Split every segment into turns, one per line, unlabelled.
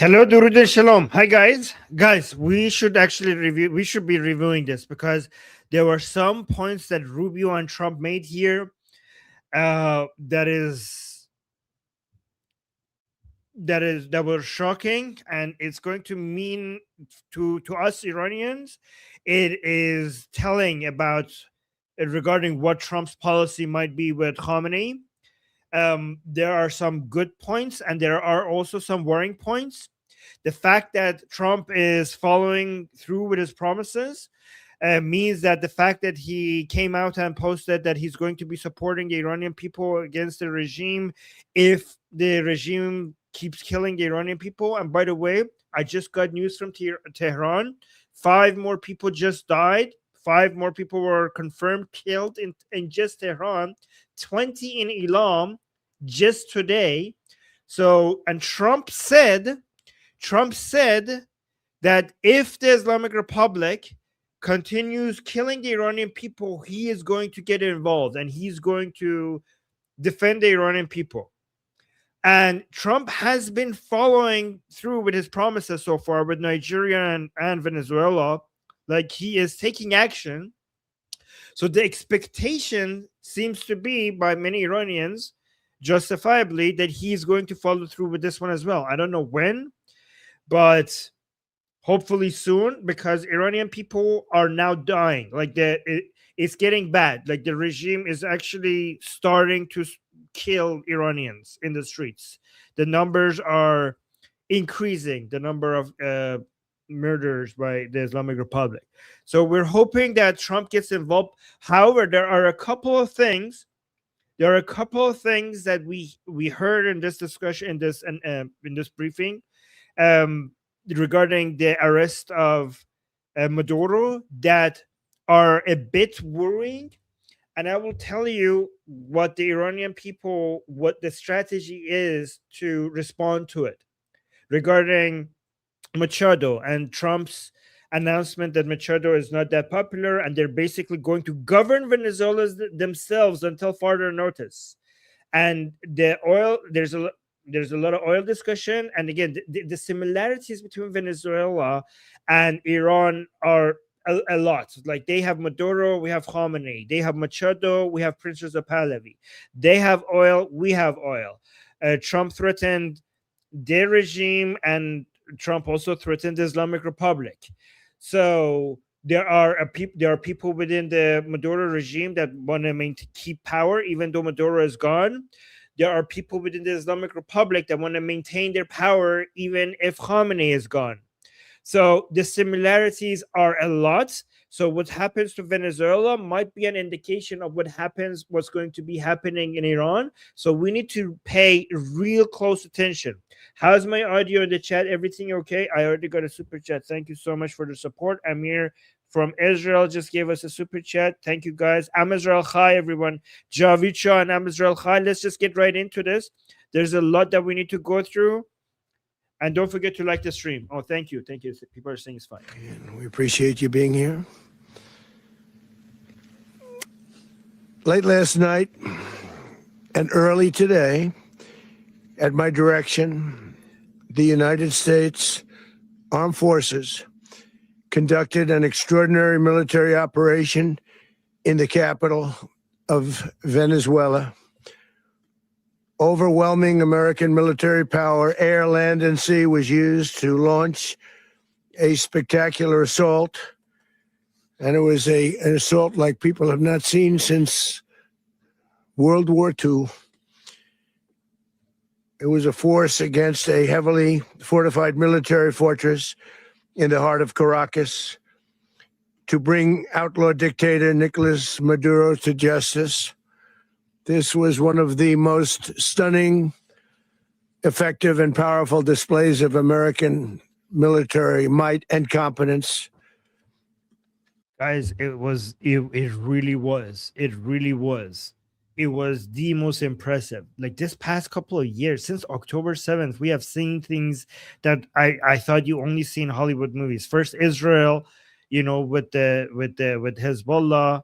Hello, Durud and Shalom. Hi, guys. Guys, we should actually review. We should be reviewing this because there were some points that Rubio and Trump made here. That were shocking, and it's going to mean to us Iranians. It is telling about regarding what Trump's policy might be with Khamenei. There are some good points, and there are also some worrying points. The fact that Trump is following through with his promises means that the fact that he came out and posted that he's going to be supporting the Iranian people against the regime if the regime keeps killing the Iranian people. And by the way, I just got news from Tehran. 5 more people just died. 5 more people were confirmed killed in just Tehran. 20 in Elam just today. So, and Trump said that if the Islamic Republic continues killing the Iranian people, he is going to get involved and he's going to defend the Iranian people. And Trump has been following through with his promises so far with Nigeria and Venezuela. Like, he is taking action. So the expectation seems to be by many Iranians, justifiably, that he's going to follow through with this one as well. I don't know when, but hopefully soon, because Iranian people are now dying. Like, it's getting bad. Like, the regime is actually starting to kill Iranians in the streets. The numbers are increasing, the number of murders by the Islamic Republic. So we're hoping that Trump gets involved. However, there are a couple of things that we heard in this discussion, in this briefing, regarding the arrest of Maduro, that are a bit worrying. And I will tell you what the Iranian people, what the strategy is to respond to it. Regarding Machado and Trump's announcement that Machado is not that popular, and they're basically going to govern Venezuela themselves until further notice. And the oil, there's a lot of oil discussion. And again, the similarities between Venezuela and Iran are a lot. Like, they have Maduro, we have Khamenei. They have Machado, we have Prince Reza Pahlavi. They have oil, we have oil. Trump threatened their regime, and Trump also threatened the Islamic Republic. So there are people within the Maduro regime that want to keep power even though Maduro is gone. There are people within the Islamic Republic that want to maintain their power even if Khamenei is gone. So the similarities are a lot. So what happens to Venezuela might be an indication of what's going to be happening in Iran. So we need to pay real close attention. How's my audio in the chat? Everything okay? I already got a super chat. Thank you so much for the support. Amir from Israel just gave us a super chat. Thank you, guys. Am Israel Chai, everyone. Javid Shah and Am Israel Chai. Let's just get right into this. There's a lot that we need to go through. And don't forget to like the stream. Oh, thank you. Thank you. People are saying it's fine.
And we appreciate you being here. Late last night and early today, at my direction, the United States Armed Forces conducted an extraordinary military operation in the capital of Venezuela. Overwhelming American military power, air, land, and sea, was used to launch a spectacular assault. And it was an assault like people have not seen since World War II. It was a force against a heavily fortified military fortress in the heart of Caracas to bring outlaw dictator Nicolas Maduro to justice. This was one of the most stunning, effective, and powerful displays of American military might and competence.
Guys, it really was. It was the most impressive. Like, this past couple of years, since October 7th, we have seen things that I thought you only see in Hollywood movies. First, Israel, with Hezbollah,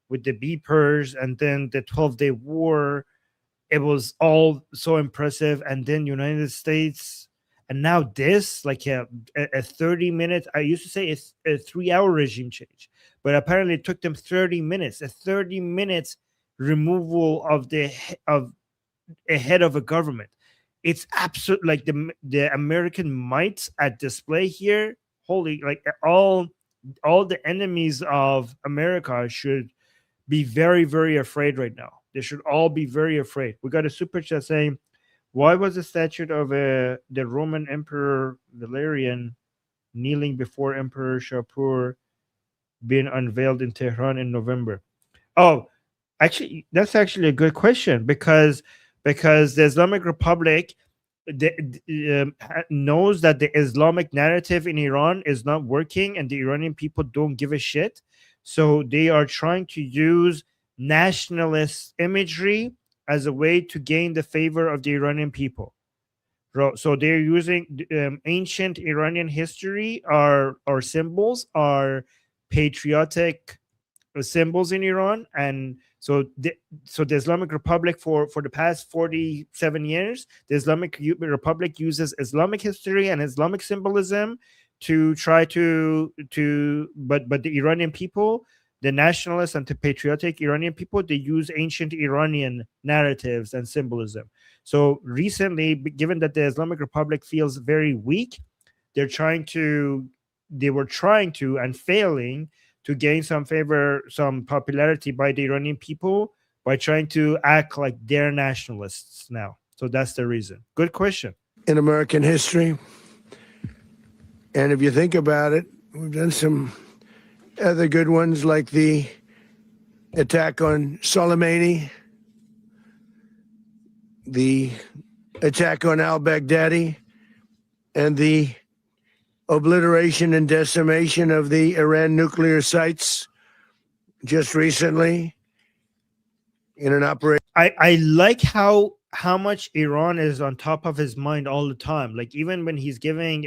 with the beepers, and then the 12-day war. It was all so impressive. And then United States And now this, like a 30-minute, I used to say it's a 3-hour regime change, but apparently it took them 30 minutes, a 30 minutes removal of of a head of a government. It's absolute, like the American might at display here. Holy, like all the enemies of America should be very, very afraid right now. They should all be very afraid. We got a super chat saying, why was the statue of the Roman Emperor Valerian kneeling before Emperor Shapur being unveiled in Tehran in November? Oh, actually, that's actually a good question, because the Islamic Republic knows that the Islamic narrative in Iran is not working and the Iranian people don't give a shit. So they are trying to use nationalist imagery as a way to gain the favor of the Iranian people. So they're using ancient Iranian history, our symbols are patriotic symbols in Iran, and so the Islamic Republic for the past 47 years, the Islamic Republic uses Islamic history and Islamic symbolism to try to but the Iranian people, the nationalists and the patriotic Iranian people, they use ancient Iranian narratives and symbolism. So recently, given that the Islamic Republic feels very weak, they were trying to and failing to gain some favor, some popularity by the Iranian people by trying to act like they're nationalists now. So that's the reason. Good question.
In American history. And if you think about it, we've done some other good ones, like the attack on Soleimani, the attack on al-Baghdadi, and the obliteration and decimation of the Iran nuclear sites just recently in an operation.
I like how much Iran is on top of his mind all the time. Like even when he's giving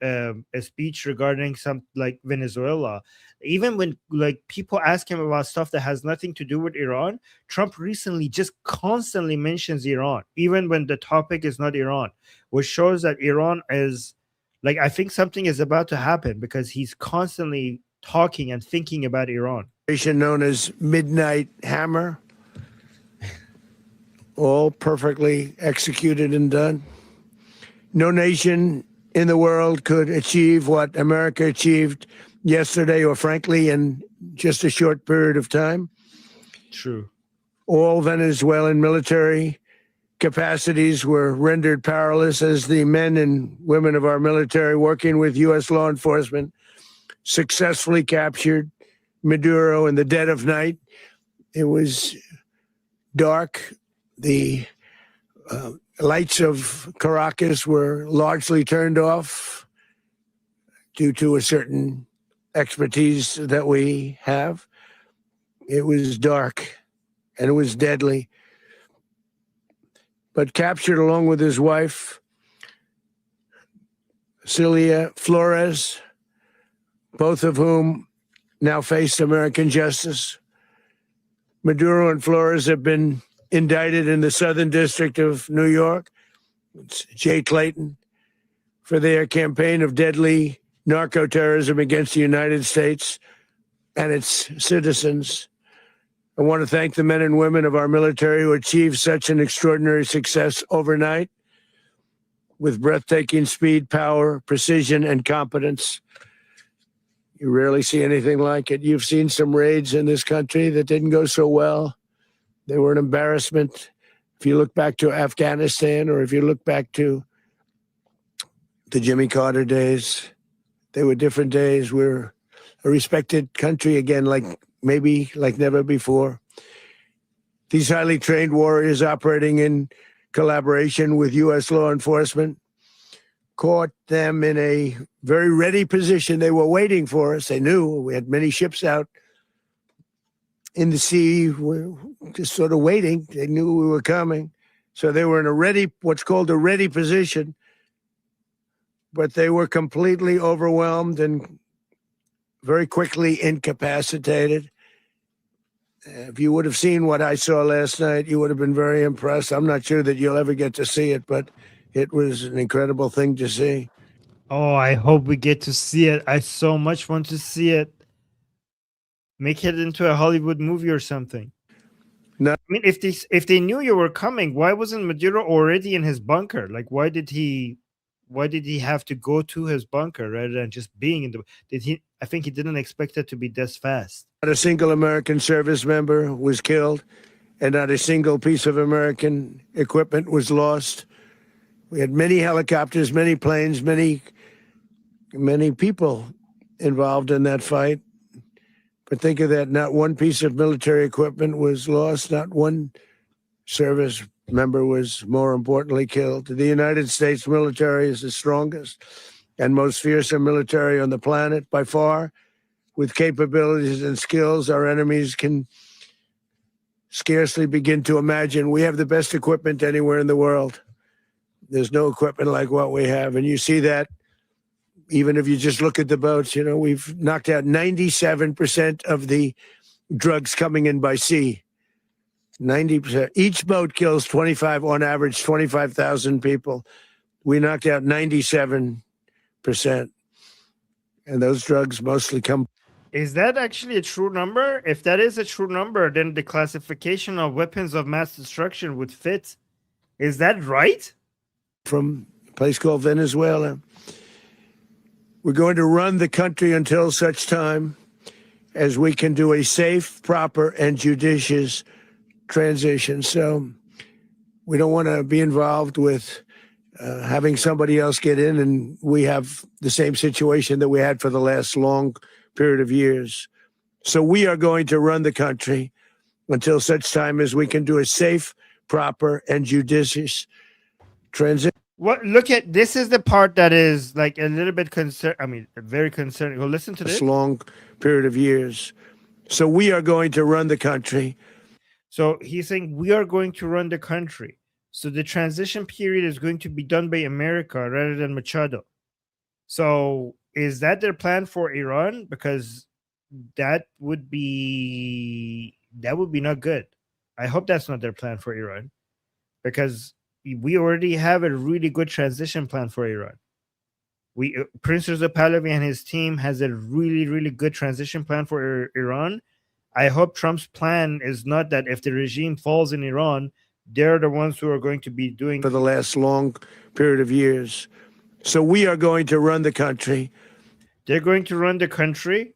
a speech regarding some like Venezuela, even when like people ask him about stuff that has nothing to do with Iran, Trump recently just constantly mentions Iran, even when the topic is not Iran, which shows that Iran is like, I think something is about to happen because he's constantly talking and thinking about Iran.
Known as Midnight Hammer, all perfectly executed and done. No nation in the world could achieve what America achieved yesterday, or frankly, in just a short period of time.
True.
All Venezuelan military capacities were rendered powerless as the men and women of our military, working with U.S. law enforcement, successfully captured Maduro in the dead of night. It was dark. The lights of Caracas were largely turned off due to a certain expertise that we have. It was dark and it was deadly. But captured along with his wife, Celia Flores, both of whom now face American justice. Maduro and Flores have been indicted in the Southern District of New York, it's Jay Clayton, for their campaign of deadly narco-terrorism against the United States and its citizens. I want to thank the men and women of our military who achieved such an extraordinary success overnight with breathtaking speed, power, precision, and competence. You rarely see anything like it. You've seen some raids in this country that didn't go so well. They were an embarrassment. If you look back to Afghanistan, or if you look back to the Jimmy Carter days, they were different days. We're a respected country again, maybe like never before. These highly trained warriors operating in collaboration with U.S. law enforcement caught them in a very ready position. They were waiting for us. They knew we had many ships out in the sea, just sort of waiting. They knew we were coming. So they were in what's called a ready position, but they were completely overwhelmed and very quickly incapacitated. If you would have seen what I saw last night, you would have been very impressed. I'm not sure that you'll ever get to see it, but It was an incredible thing to see.
Oh, I hope we get to see it. I so much want to see it. Make it into a Hollywood movie or something.
No.
I mean, if they knew you were coming, why wasn't Maduro already in his bunker? Like, why did he have to go to his bunker rather than just being in the? Did he? I think he didn't expect it to be this fast.
Not a single American service member was killed, and not a single piece of American equipment was lost. We had many helicopters, many planes, many people involved in that fight. But think of that, not one piece of military equipment was lost, not one service member was, more importantly, killed. The United States military is the strongest and most fearsome military on the planet by far. With capabilities and skills our enemies can scarcely begin to imagine. We have the best equipment anywhere in the world. There's no equipment like what we have. And you see that even if you just look at the boats. You know, we've knocked out 97% of the drugs coming in by sea. 90%. Each boat kills on average, 25,000 people. We knocked out 97%. And those drugs mostly come.
Is that actually a true number? If that is a true number, then the classification of weapons of mass destruction would fit. Is that right?
From a place called Venezuela. We're going to run the country until such time as we can do a safe, proper, and judicious transition. So we don't want to be involved with having somebody else get in, and we have the same situation that we had for the last long period of years. So we are going to run the country until such time as we can do a safe, proper, and judicious transition.
What? Look at this is the part that is like a little bit concerned. I mean, very concerning. Well, listen to this.
Long period of years. So we are going to run the country.
So he's saying we are going to run the country. So the transition period is going to be done by America rather than Machado. So is that their plan for Iran? Because that would be not good. I hope that's not their plan for Iran, because we already have a really good transition plan for Iran. Prince Reza Pahlavi and his team has a really, really good transition plan for Iran. I hope Trump's plan is not that if the regime falls in Iran, they're the ones who are going to be doing
for the last long period of years. So we are going to run the country.
They're going to run the country.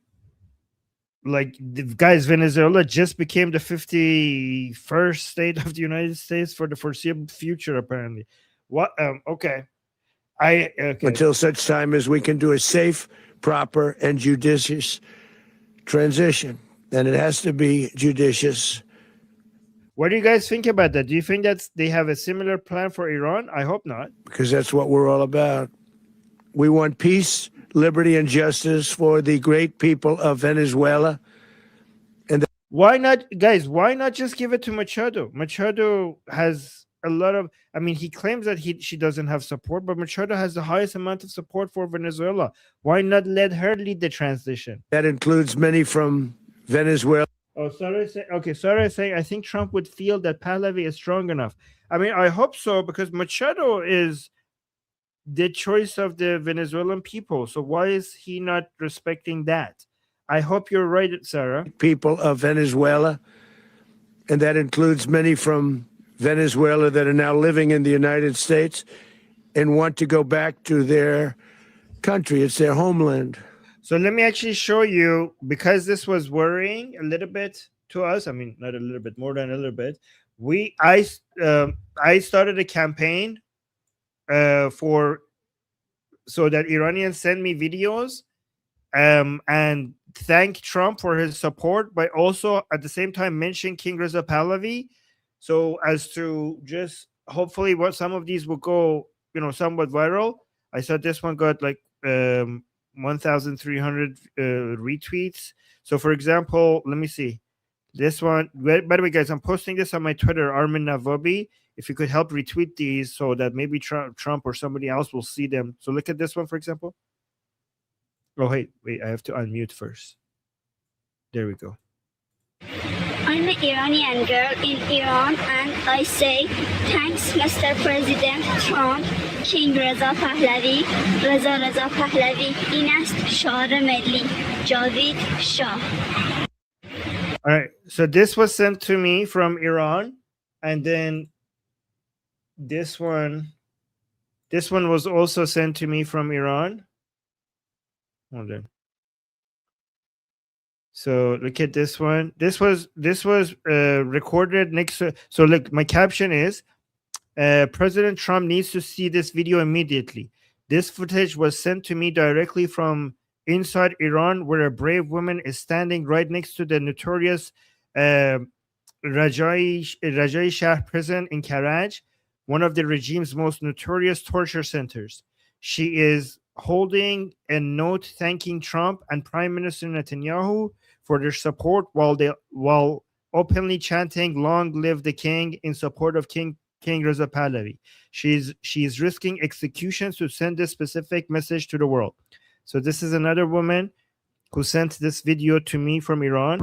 Like, guys, Venezuela just became the 51st state of the United States for the foreseeable future, apparently. What? Okay. Okay.
Until such time as we can do a safe, proper, and judicious transition. And it has to be judicious.
What do you guys think about that? Do you think that they have a similar plan for Iran? I hope not.
Because that's what we're all about. We want peace, liberty, and justice for the great people of Venezuela. And
why not, guys? Why not just give it to Machado? Machado has a lot of. I mean, he claims that she doesn't have support, but Machado has the highest amount of support for Venezuela. Why not let her lead the transition?
That includes many from Venezuela.
Oh, sorry. Saying I think Trump would feel that Pahlavi is strong enough. I mean, I hope so, because Machado is the choice of the Venezuelan people. So why is he not respecting that? I hope you're right, Sarah.
People of Venezuela, and that includes many from Venezuela that are now living in the United States and want to go back to their country. It's their homeland.
So let me actually show you, because this was worrying a little bit to us. I mean, not a little bit, more than a little bit. I started a campaign so that Iranians send me videos and thank Trump for his support, but also at the same time mention King Reza Pahlavi, so as to just hopefully what some of these will go, somewhat viral. I saw this one got like 1,300 retweets. So for example, let me see this one. By the way, guys, I'm posting this on my Twitter, Armin Navabi. If you could help retweet these so that maybe Trump or somebody else will see them. So look at this one, for example. Oh, wait, I have to unmute first. There we go.
I'm an Iranian girl in Iran, and I say thanks, Mr. President Trump, کینگ رضا پهلوی رضا پهلوی این است شعار ملی جاوید شاه.
All right, so this was sent to me from Iran, and then this one was also sent to me from Iran. Hold on. So look at this one. This was recorded next to, so look, my caption is President Trump needs to see this video immediately. This footage was sent to me directly from inside Iran, where a brave woman is standing right next to the notorious Rajai Shah prison in Karaj, one of the regime's most notorious torture centers. She is holding a note thanking Trump and Prime Minister Netanyahu for their support while openly chanting "Long live the King" in support of King Reza Pahlavi. She's risking execution to send this specific message to the world. So this is another woman who sent this video to me from Iran.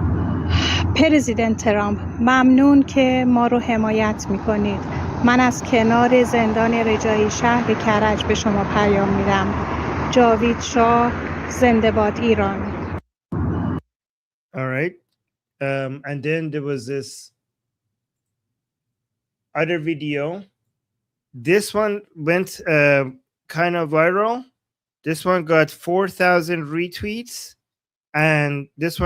پرزیدنت ترامپ ممنون که ما رو حمایت میکنید. من از کنار زندان رجایی شهر کرج به شما پیام میدم. جاوید شاه زنده باد ایران.
All right. And then there was this other video. This one went kind of viral. This one got 4,000 retweets. And this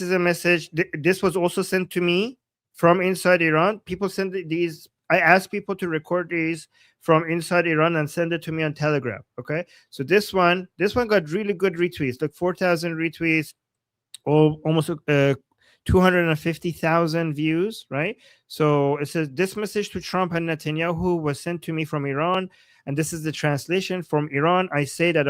is a message. This was also sent to me from inside Iran. People send these. I asked people to record these from inside Iran and send it to me on Telegram. Okay. So this one got really good retweets, like 4,000 retweets, or almost 250,000 views, right? So it says, this message to Trump and Netanyahu was sent to me from Iran. And this is the translation from Iran. I say that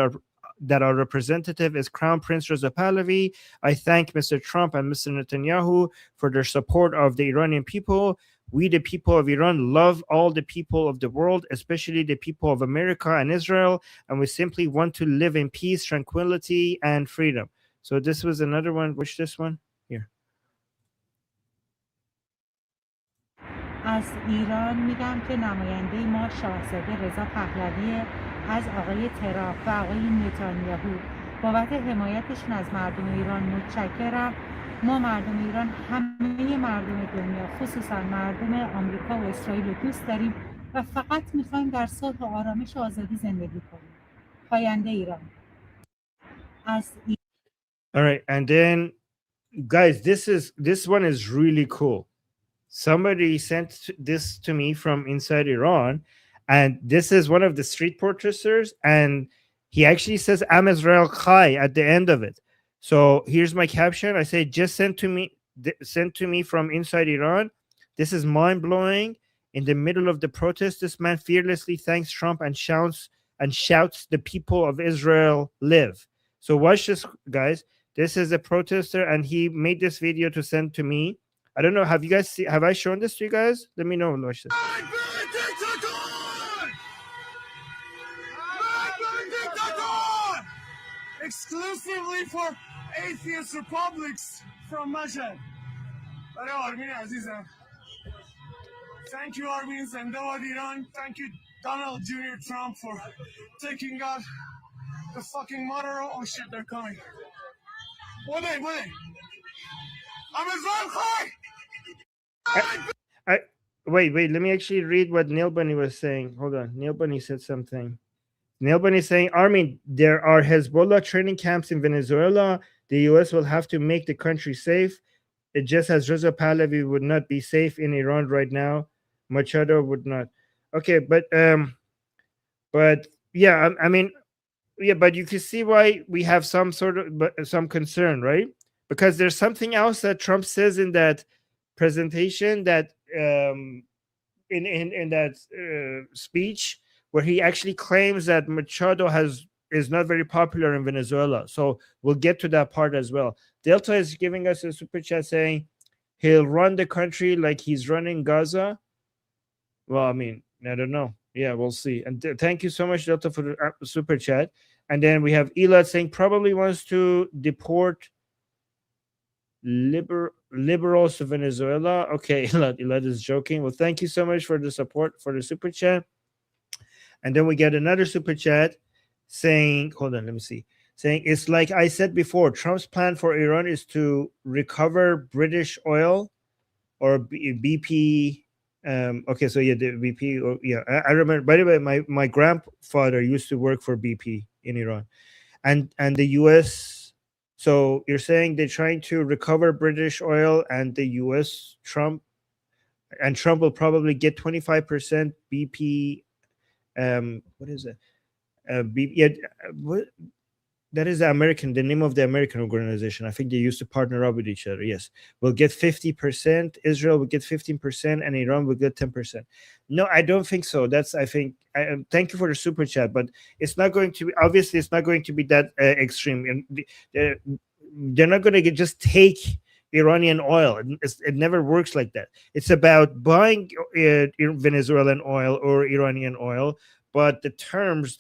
our representative is Crown Prince Reza Pahlavi. I thank Mr. Trump and Mr. Netanyahu for their support of the Iranian people. We, the people of Iran, love all the people of the world, especially the people of America and Israel, and we simply want to live in peace, tranquility, and freedom. So this was another one. Which this one? Here.
از ایران میگم که نماینده ما شاهزاده رضا پهلوی از آقای ترامپ و آقای نتانیاهو بابت حمایتشون از مردم ایران متشکرم. ما مردم ایران همه مردم دنیا خصوصا مردم آمریکا و اسرائیل رو دوست داریم و فقط میخوایم در صلح و آرامش و آزادی زندگی کنیم. پاینده ایران.
All right, and then guys, this one is really cool. Somebody sent this to me from inside Iran, and this is one of the street protesters, and he actually says "Am Israel Chai" at the end of it. So here's my caption. I say, just sent to me from inside Iran. This is mind-blowing. In the middle of the protest, this man fearlessly thanks Trump and shouts, "The people of Israel live." So watch this, guys. This is a protester, and he made this video to send to me. I don't know. Have you guys seen? Have I shown this to you guys? Let me know. Watch this.
Exclusively for atheist republics from Mashhad. Thank you, Armenians and Iran. Thank you, Donald Jr. Trump, for taking out the fucking Maduro. Oh shit, they're coming. What are they? I'm Israel Chai!
Wait. Let me actually read what Neil Bunny was saying. Hold on. Neil Bunny said something. Neil Bunny is saying, Armin, there are Hezbollah training camps in Venezuela. The U.S. will have to make the country safe. It just as Reza Pahlavi would not be safe in Iran right now. Machado would not. Okay, but yeah, I mean, yeah, but you can see why we have some sort of some concern, right? Because there's something else that Trump says in that presentation, that in that speech, where he actually claims that Machado is not very popular in Venezuela. So we'll get to that part as well. Delta is giving us a super chat saying he'll run the country like he's running Gaza. Well, I mean, I don't know. Yeah, we'll see. And thank you so much, Delta, for the super chat. And then we have Elad saying probably wants to deport liberals to Venezuela. Okay, Elad is joking. Well, thank you so much for the support for the super chat. And then we get another super chat saying, hold on, let me see. Saying, it's like I said before, Trump's plan for Iran is to recover British oil or BP. Okay, so yeah, the BP. Or, yeah, I remember. By the way, my grandfather used to work for BP in Iran, and the U.S. So you're saying they're trying to recover British oil, and the U.S. Trump will probably get 25% BP. What is it? Yeah, what? That is the name of the American organization. I think they used to partner up with each other. Yes, we'll get 50%. Israel will get 15%, and Iran will get 10%. No, I don't think so. I think. Thank you for the super chat, but it's not going to be. Obviously, it's not going to be that extreme. And they're not going to just take Iranian oil. It never works like that. It's about buying Venezuelan oil or Iranian oil, but the terms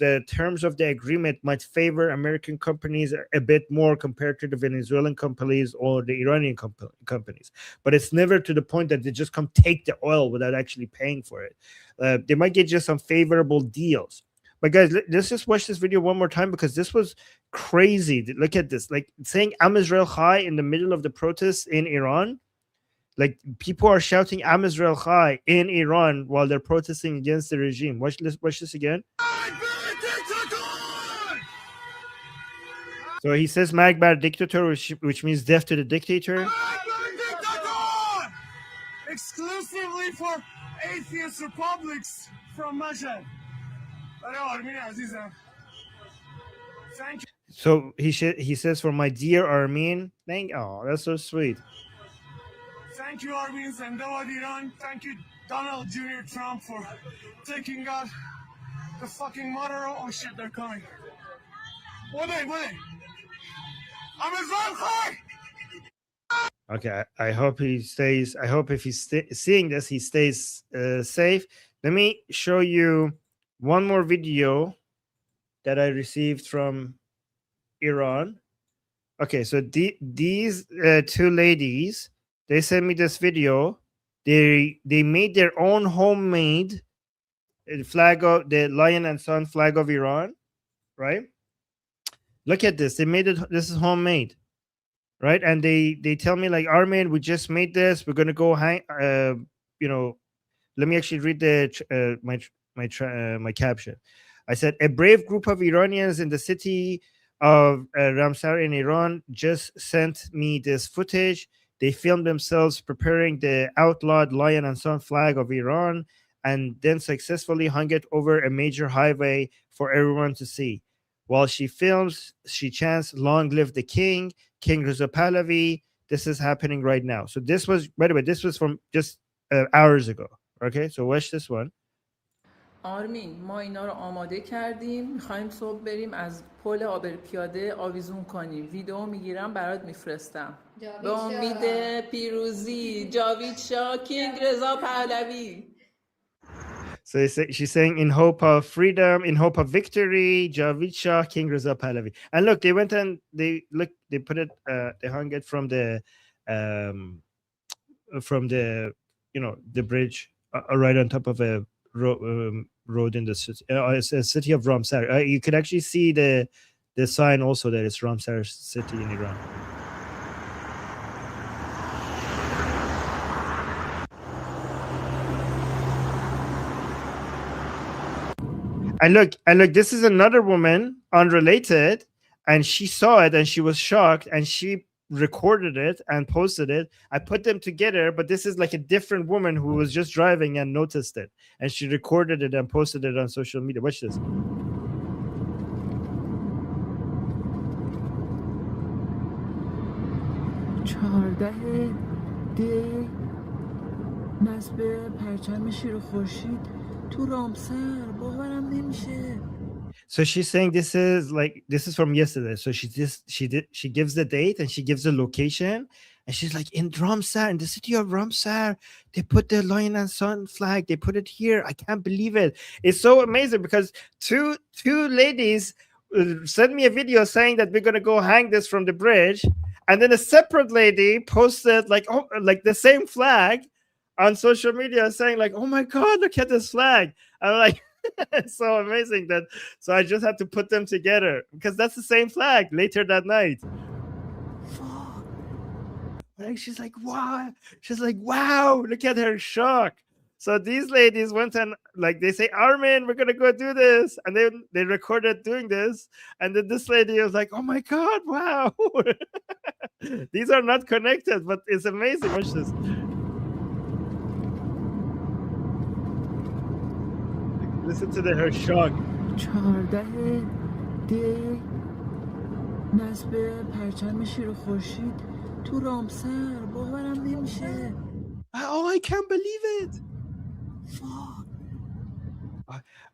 of the agreement might favor American companies a bit more compared to the Venezuelan companies or the Iranian companies. But it's never to the point that they just come take the oil without actually paying for it. They might get just some favorable deals. But guys, let's just watch this video one more time because this was crazy. Look at this, like saying Am Israel Chai in the middle of the protests in Iran. Like people are shouting Am Israel Chai in Iran while they're protesting against the regime. Watch this again. So he says Magbar dictator, which means death to the dictator.
Exclusively for atheist republics from Mashhad. Thank you.
So he says, for my dear Armene. Oh, that's so sweet.
Thank you, Armenians, and Iran. Thank you, Donald Jr. Trump, for taking out the fucking Maduro. Oh shit, they're coming. What are they? I'm Israel Chai!
Okay, I hope he stays. I hope if he's seeing this, he stays safe. Let me show you one more video that I received from Iran. Okay, so these two ladies, they sent me this video. They made their own homemade flag of the lion and sun flag of Iran, right? Look at this. They made it. This is homemade, right? And they tell me like, Armin, we just made this. We're gonna go hang. Let me actually read the my caption. I said, a brave group of Iranians in the city of Ramsar in Iran just sent me this footage. They filmed themselves preparing the outlawed lion and sun flag of Iran and then successfully hung it over a major highway for everyone to see. While she films, she chants, long live the king, King Reza Pahlavi. This is happening right now. So this was, by the way, this was from just hours ago. Okay, so watch this one.
آرمین ما اینا رو آماده کردیم میخوایم صبح بریم از پل آبر پیاده آویزون کنیم ویدیو میگیرم برات میفرستم به امید پیروزی جاوید شاه کینگ رضا پهلوی.
So she's saying, in hope of freedom, in hope of victory, Javid Shah, King Reza Pahlavi. And look, they went and they put it, they hung it from the the bridge right on top of a road in the city. It's a city of Ramsar. You could actually see the sign also that it's Ramsar city in Iran. And look, this is another woman, unrelated, and she saw it and she was shocked and she recorded it and posted it. I put them together, but this is like a different woman who was just driving and noticed it. And she recorded it and posted it on social media. Watch this. So she's saying this is from yesterday. So she gives the date and she gives the location, and she's like, in Ramsar, in the city of Ramsar, they put the lion and sun flag. They put it here. I can't believe it. It's so amazing because two ladies sent me a video saying that we're gonna go hang this from the bridge, and then a separate lady posted like the same flag on social media saying like, oh my god, look at this flag. I'm like, It's so amazing that. So I just had to put them together because that's the same flag. Later that night, fuck. Like she's like, wow. She's like, wow. Look at her shock. So these ladies went and like they say, Armin, we're gonna go do this, and then they recorded doing this, and then this lady was like, oh my god, wow. These are not connected, but it's amazing. Watch this. Listen to her shock.
14 دی نصب پرچم شیر خورشید تو رامسر باورم نمیشه.
Oh, I can't believe it.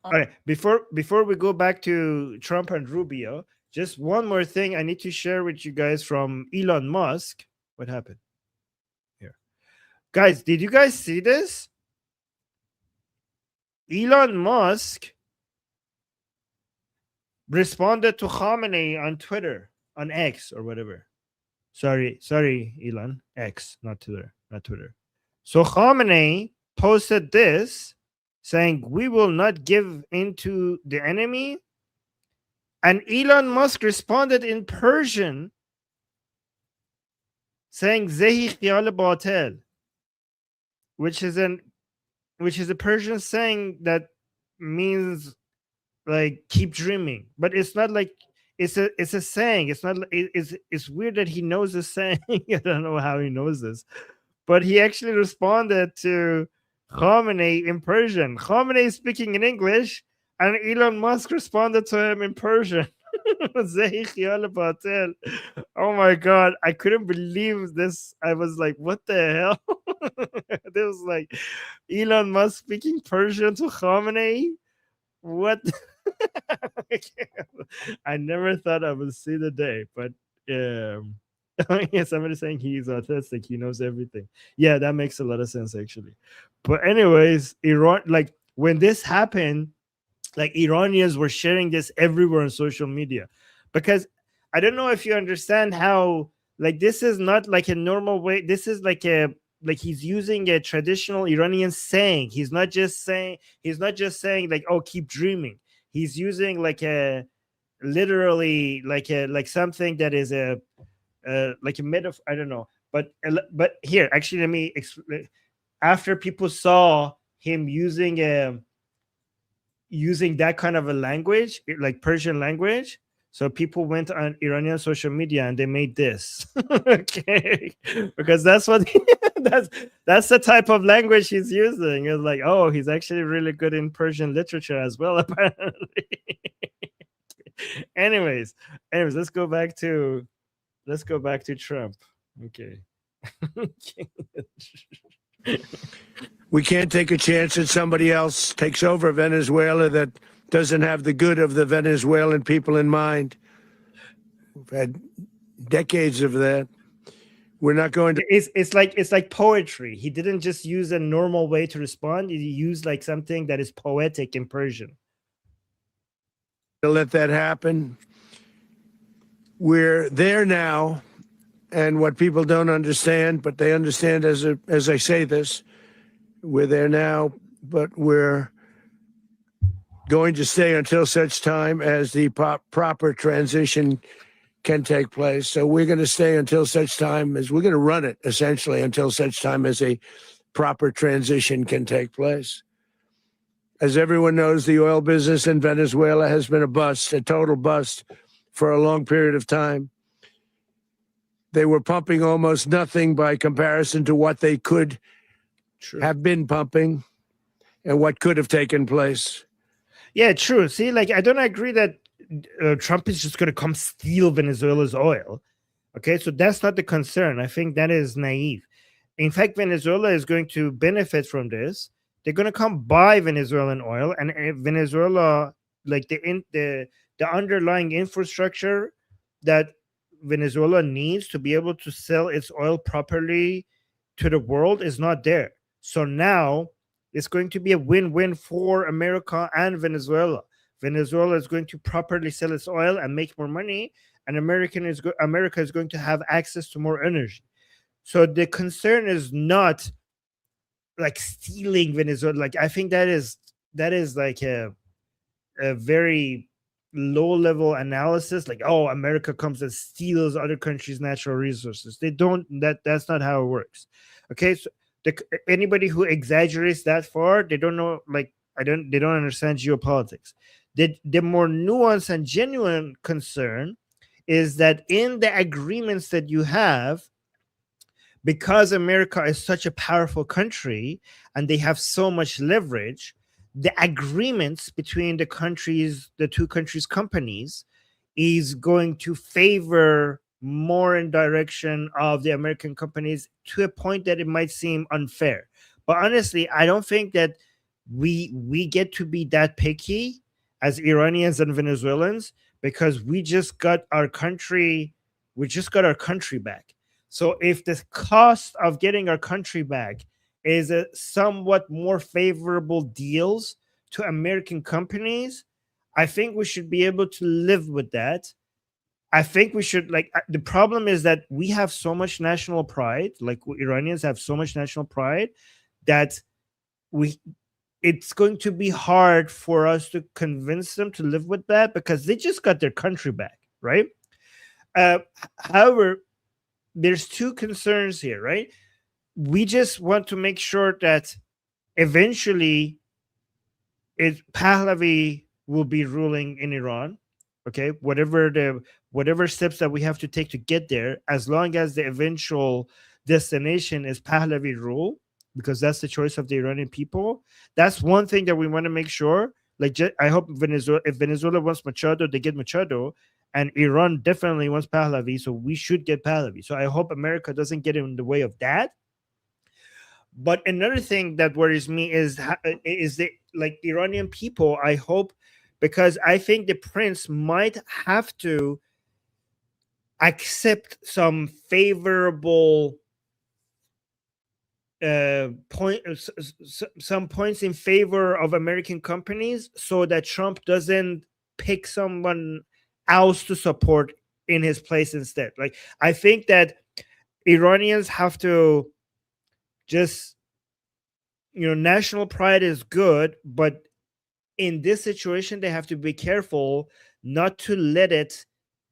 All right, before we go back to Trump and Rubio, just one more thing I need to share with you guys from Elon Musk. What happened here? Guys, did you guys see this? Elon Musk responded to Khamenei on Twitter, on X or whatever. Sorry, Elon. X, not Twitter. So Khamenei posted this saying, we will not give in to the enemy. And Elon Musk responded in Persian saying, Zehi khiyal batel, which is a Persian saying that means like keep dreaming, but it's not like it's a saying. It's not. It's weird that he knows this saying. I don't know how he knows this, but he actually responded to Khamenei in Persian. Khamenei is speaking in English, and Elon Musk responded to him in Persian. Oh my god, I couldn't believe this. I was like, what the hell? This was like Elon Musk speaking Persian to Khamenei. What? I never thought I would see the day, but yeah, somebody saying he's autistic, he knows everything. Yeah, that makes a lot of sense actually. But anyways, Iran, like when this happened, like Iranians were sharing this everywhere on social media, because I don't know if you understand how, like, this is not like a normal way. This is like he's using a traditional Iranian saying. He's not just saying like, oh, keep dreaming. He's using like a literally like something that is a like a metaphor. I don't know, but here actually let me explain. After people saw him using that kind of a language, like Persian language, so people went on Iranian social media and they made this. Okay, because that's what that's the type of language he's using. It's like, oh, he's actually really good in Persian literature as well, apparently. anyways, let's go back to Trump. Okay.
We can't take a chance that somebody else takes over Venezuela that doesn't have the good of the Venezuelan people in mind. We've had decades of that. We're not going to.
It's like poetry. He didn't just use a normal way to respond. He used like something that is poetic in Persian.
To let that happen. We're there now, and what people don't understand, but they understand as I say this, we're there now, but we're going to stay until such time as the proper transition can take place. So we're going to stay until such time as we're going to run it essentially until such time as a proper transition can take place. As everyone knows, the oil business in Venezuela has been a bust, a total bust for a long period of time. They were pumping almost nothing by comparison to what they could have been pumping and what could have taken place.
Yeah, true. See, like, I don't agree that Trump is just going to come steal Venezuela's oil. Okay, so that's not the concern. I think that is naive. In fact, Venezuela is going to benefit from this. They're going to come buy Venezuelan oil, and Venezuela, like the underlying infrastructure that Venezuela needs to be able to sell its oil properly to the world is not there. So now it's going to be a win-win for America and Venezuela. Venezuela is going to properly sell its oil and make more money, and America is going to have access to more energy. So the concern is not like stealing Venezuela. Like, I think that is like a very low level analysis, like, oh, America comes and steals other countries' natural resources. They don't. That's not how it works. Okay, so anybody who exaggerates that far, they don't know. Like, they don't understand geopolitics. The more nuanced and genuine concern is that in the agreements that you have, because America is such a powerful country and they have so much leverage, the agreements between the two countries' companies is going to favor more in direction of the American companies to a point that it might seem unfair. But honestly, I don't think that we get to be that picky as Iranians and Venezuelans, because we just got our country back. So if the cost of getting our country back is a somewhat more favorable deals to American companies, I think we should be able to live with that. I think we should, like, the problem is that we have so much national pride, like Iranians have so much national pride, that it's going to be hard for us to convince them to live with that, because they just got their country back, right? However, there's two concerns here, right? We just want to make sure that eventually Pahlavi will be ruling in Iran. Okay, whatever steps that we have to take to get there, as long as the eventual destination is Pahlavi rule, because that's the choice of the Iranian people. That's one thing that we want to make sure. Like, I hope if Venezuela wants Machado, they get Machado, and Iran definitely wants Pahlavi, so we should get Pahlavi. So I hope America doesn't get in the way of that. But another thing that worries me is the, like, Iranian people. I hope, because I think the prince might have to accept some favorable some points in favor of American companies, so that Trump doesn't pick someone else to support in his place instead. Like, I think that Iranians have to just, national pride is good, but in this situation they have to be careful not to let it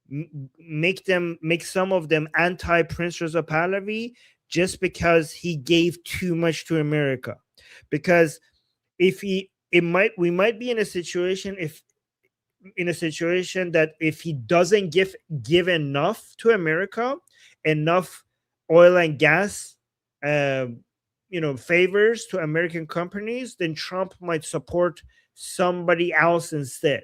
make some of them anti-Prince Reza Pahlavi just because he gave too much to America. Because we might be in a situation that if he doesn't give enough to America, enough oil and gas favors to American companies, then Trump might support somebody else instead.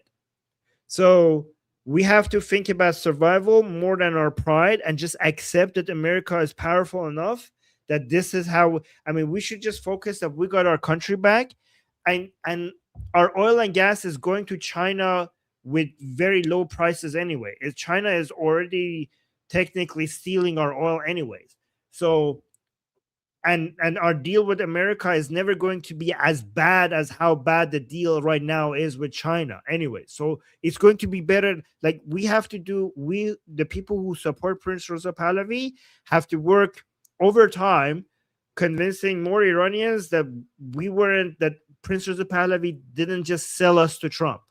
So we have to think about survival more than our pride, and just accept that America is powerful enough that this is how. We should just focus that we got our country back, and our oil and gas is going to China with very low prices anyway. China is already technically stealing our oil anyways. So and our deal with America is never going to be as bad as how bad the deal right now is with China anyway. So it's going to be better. Like, the people who support Prince Reza Pahlavi have to work overtime convincing more Iranians that that Prince Reza Pahlavi didn't just sell us to Trump,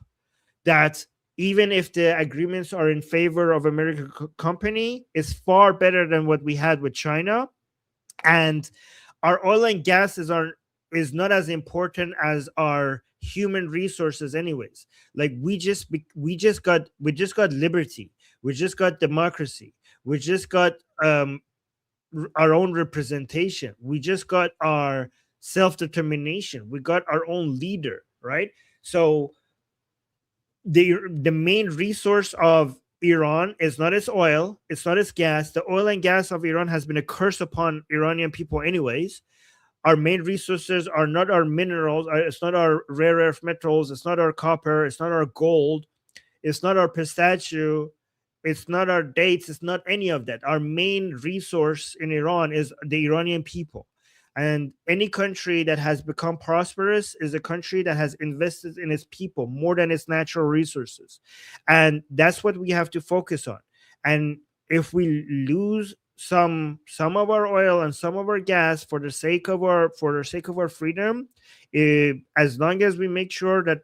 that even if the agreements are in favor of American company, it's far better than what we had with China. And our oil and gas is not as important as our human resources anyways. Like, we just got liberty, we just got democracy, we just got our own representation, we just got our self-determination, we got our own leader, right? So the main resource of Iran is not its oil, it's not its gas. The oil and gas of Iran has been a curse upon Iranian people anyways. Our main resources are not our minerals, it's not our rare earth metals, it's not our copper, it's not our gold, it's not our pistachio, it's not our dates, it's not any of that. Our main resource in Iran is the Iranian people. And any country that has become prosperous is a country that has invested in its people more than its natural resources. And that's what we have to focus on. And if we lose some of our oil and some of our gas for the sake of our freedom, as long as we make sure that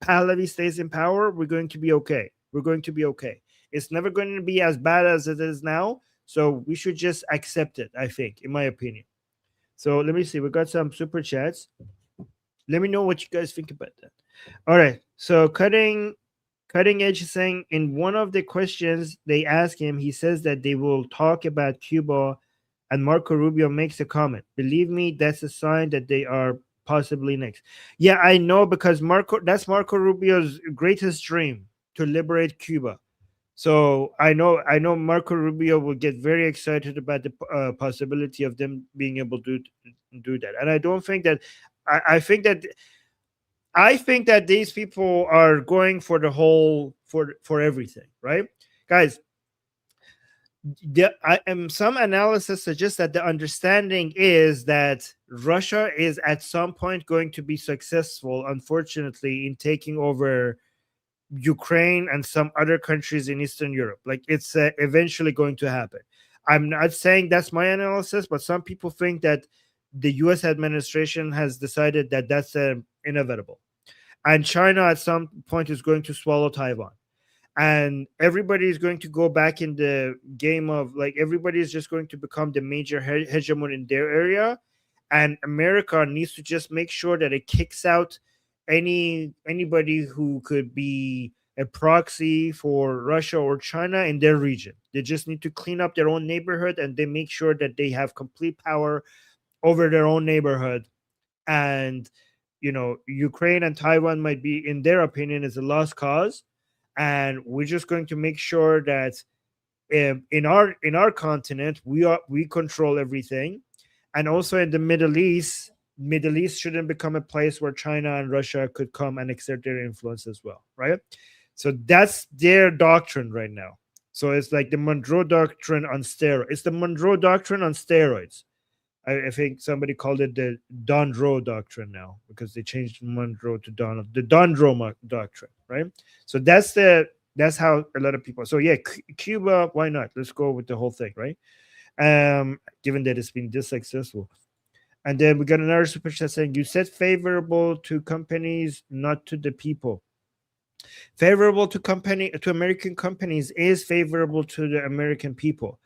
Pahlavi stays in power, we're going to be okay. We're going to be okay. It's never going to be as bad as it is now. So we should just accept it, I think, in my opinion. So let me see. We got some super chats. Let me know what you guys think about that. All right. So cutting edge is saying in one of the questions they ask him, he says that they will talk about Cuba, and Marco Rubio makes a comment. Believe me, that's a sign that they are possibly next. Yeah, I know, because that's Marco Rubio's greatest dream, to liberate Cuba. So I know Marco Rubio will get very excited about the possibility of them being able to do that. And I don't think that I think that these people are going for the whole for everything, right, guys? Some analysis suggests that the understanding is that Russia is at some point going to be successful, unfortunately, in taking over Ukraine and some other countries in Eastern Europe. Like, it's eventually going to happen. I'm not saying that's my analysis, but some people think that the US administration has decided that that's inevitable. And China at some point is going to swallow Taiwan. And everybody is going to go back in the game of, like, everybody is just going to become the major hegemon in their area. And America needs to just make sure that it kicks out anybody who could be a proxy for Russia or China in their region. They just need to clean up their own neighborhood, and they make sure that they have complete power over their own neighborhood. And Ukraine and Taiwan might be, in their opinion, is a lost cause, and we're just going to make sure that in our continent we control everything. And also in the Middle East shouldn't become a place where China and Russia could come and exert their influence as well, right? So that's their doctrine right now. So it's like the Monroe Doctrine on steroids. It's the Monroe Doctrine on steroids. I think somebody called it the Donroe Doctrine now, because they changed Monroe to Donald. The Donroe Doctrine, right? So that's how a lot of people. So yeah, Cuba, why not? Let's go with the whole thing, right? Given that it's been this successful. And then we got another super chat saying, you said favorable to companies, not to the people. Favorable to American companies is favorable to the American people.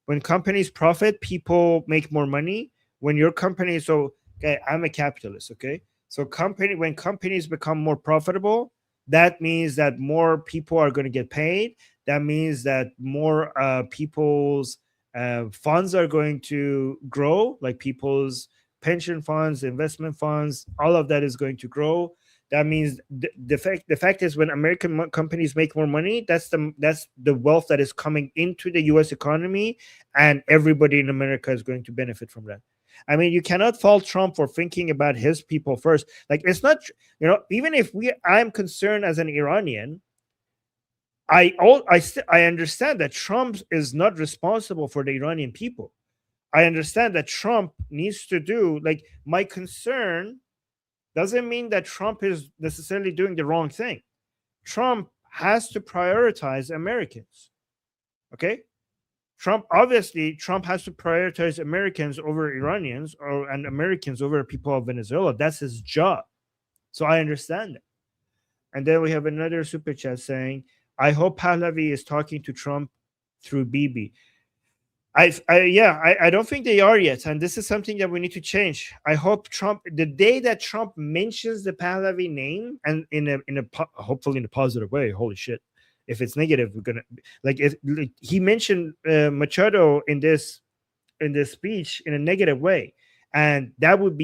When companies profit, people make more money. When your company, so okay, I'm a capitalist, okay? So when companies become more profitable, that means that more people are going to get paid. That means that more people's funds are going to grow, like people's pension funds, investment funds, all of that is going to grow. That means the fact is, when American companies make more money, that's the wealth that is coming into the U.S. economy, and everybody in America is going to benefit from that. I mean, you cannot fault Trump for thinking about his people first. Like, it's not, even if I'm concerned as an Iranian, I understand that Trump is not responsible for the Iranian people. I understand that Trump needs to do, like, my concern doesn't mean that Trump is necessarily doing the wrong thing. Trump has to prioritize Americans. Okay? Trump has to prioritize Americans over Iranians, and Americans over people of Venezuela. That's his job. So I understand that. And then we have another super chat saying, I hope Pahlavi is talking to Trump through Bibi. I don't think they are yet, and this is something that we need to change. I hope the day that Trump mentions the Pahlavi name, and hopefully in a positive way. Holy shit! If it's negative, we're gonna he mentioned Machado in this speech in a negative way, and that would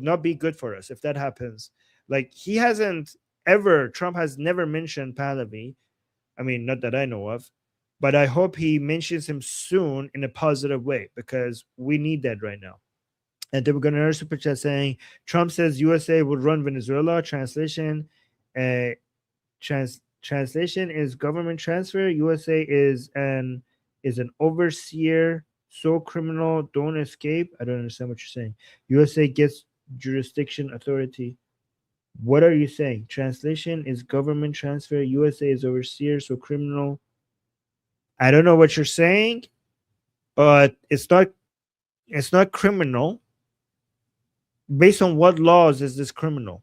not be good for us if that happens. Like, Trump has never mentioned Pahlavi. I mean, not that I know of. But I hope he mentions him soon in a positive way, because we need that right now. And then we're going to another super chat saying, Trump says USA would run Venezuela. Translation is government transfer. USA is an overseer. So criminal, don't escape. I don't understand what you're saying. USA gets jurisdiction authority. What are you saying? Translation is government transfer. USA is overseer. So criminal. I don't know what you're saying, but it's not criminal. Based on what laws is this criminal?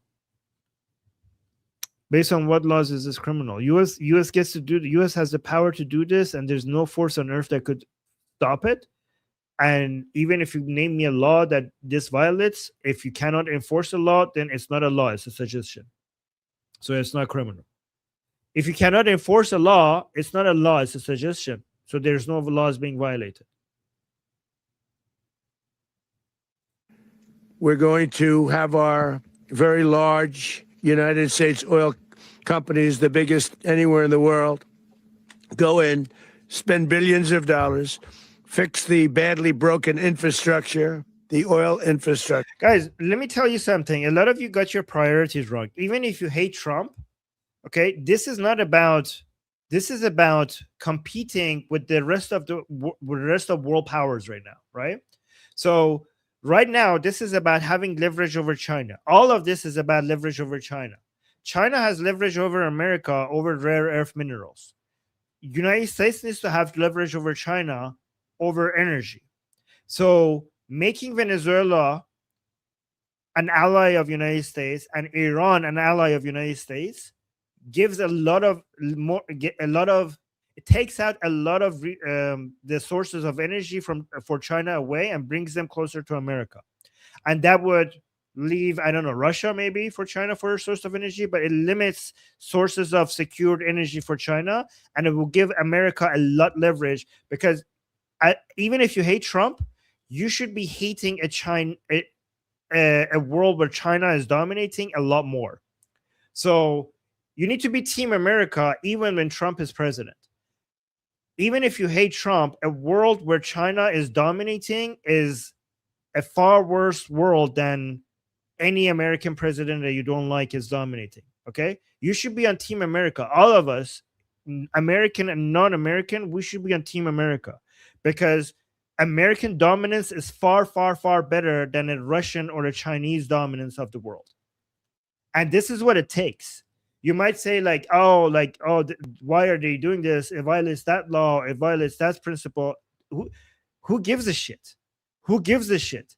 Based on what laws is this criminal? US gets to do. The US has the power to do this, and there's no force on earth that could stop it. And even if you name me a law that this violates, if you cannot enforce a law, then it's not a law, it's a suggestion. So it's not criminal. If you cannot enforce a law, it's not a law, it's a suggestion. So there's no laws being violated.
We're going to have our very large United States oil companies, the biggest anywhere in the world, go in, spend billions of dollars, fix the badly broken infrastructure, the oil infrastructure.
Guys, let me tell you something. A lot of you got your priorities wrong. Even if you hate Trump, okay, this is about competing with the rest of world powers right now, right? So right now, this is about having leverage over China. All of this is about leverage over China. China has leverage over America over rare earth minerals. United States needs to have leverage over China over energy. So making Venezuela an ally of United States and Iran an ally of United States gives it takes out a lot of the sources of energy for China away and brings them closer to America. And that would leave, I don't know, Russia maybe for China for a source of energy, but it limits sources of secured energy for China, and it will give America a lot leverage because even if you hate Trump, you should be hating a world where China is dominating a lot more. So you need to be Team America even when Trump is president. Even if you hate Trump, a world where China is dominating is a far worse world than any American president that you don't like is dominating. Okay? You should be on Team America. All of us, American and non-American, we should be on Team America. Because American dominance is far, far, far better than a Russian or a Chinese dominance of the world. And this is what it takes. You might say why are they doing this? It violates that law. It violates that principle. Who gives a shit? Who gives a shit?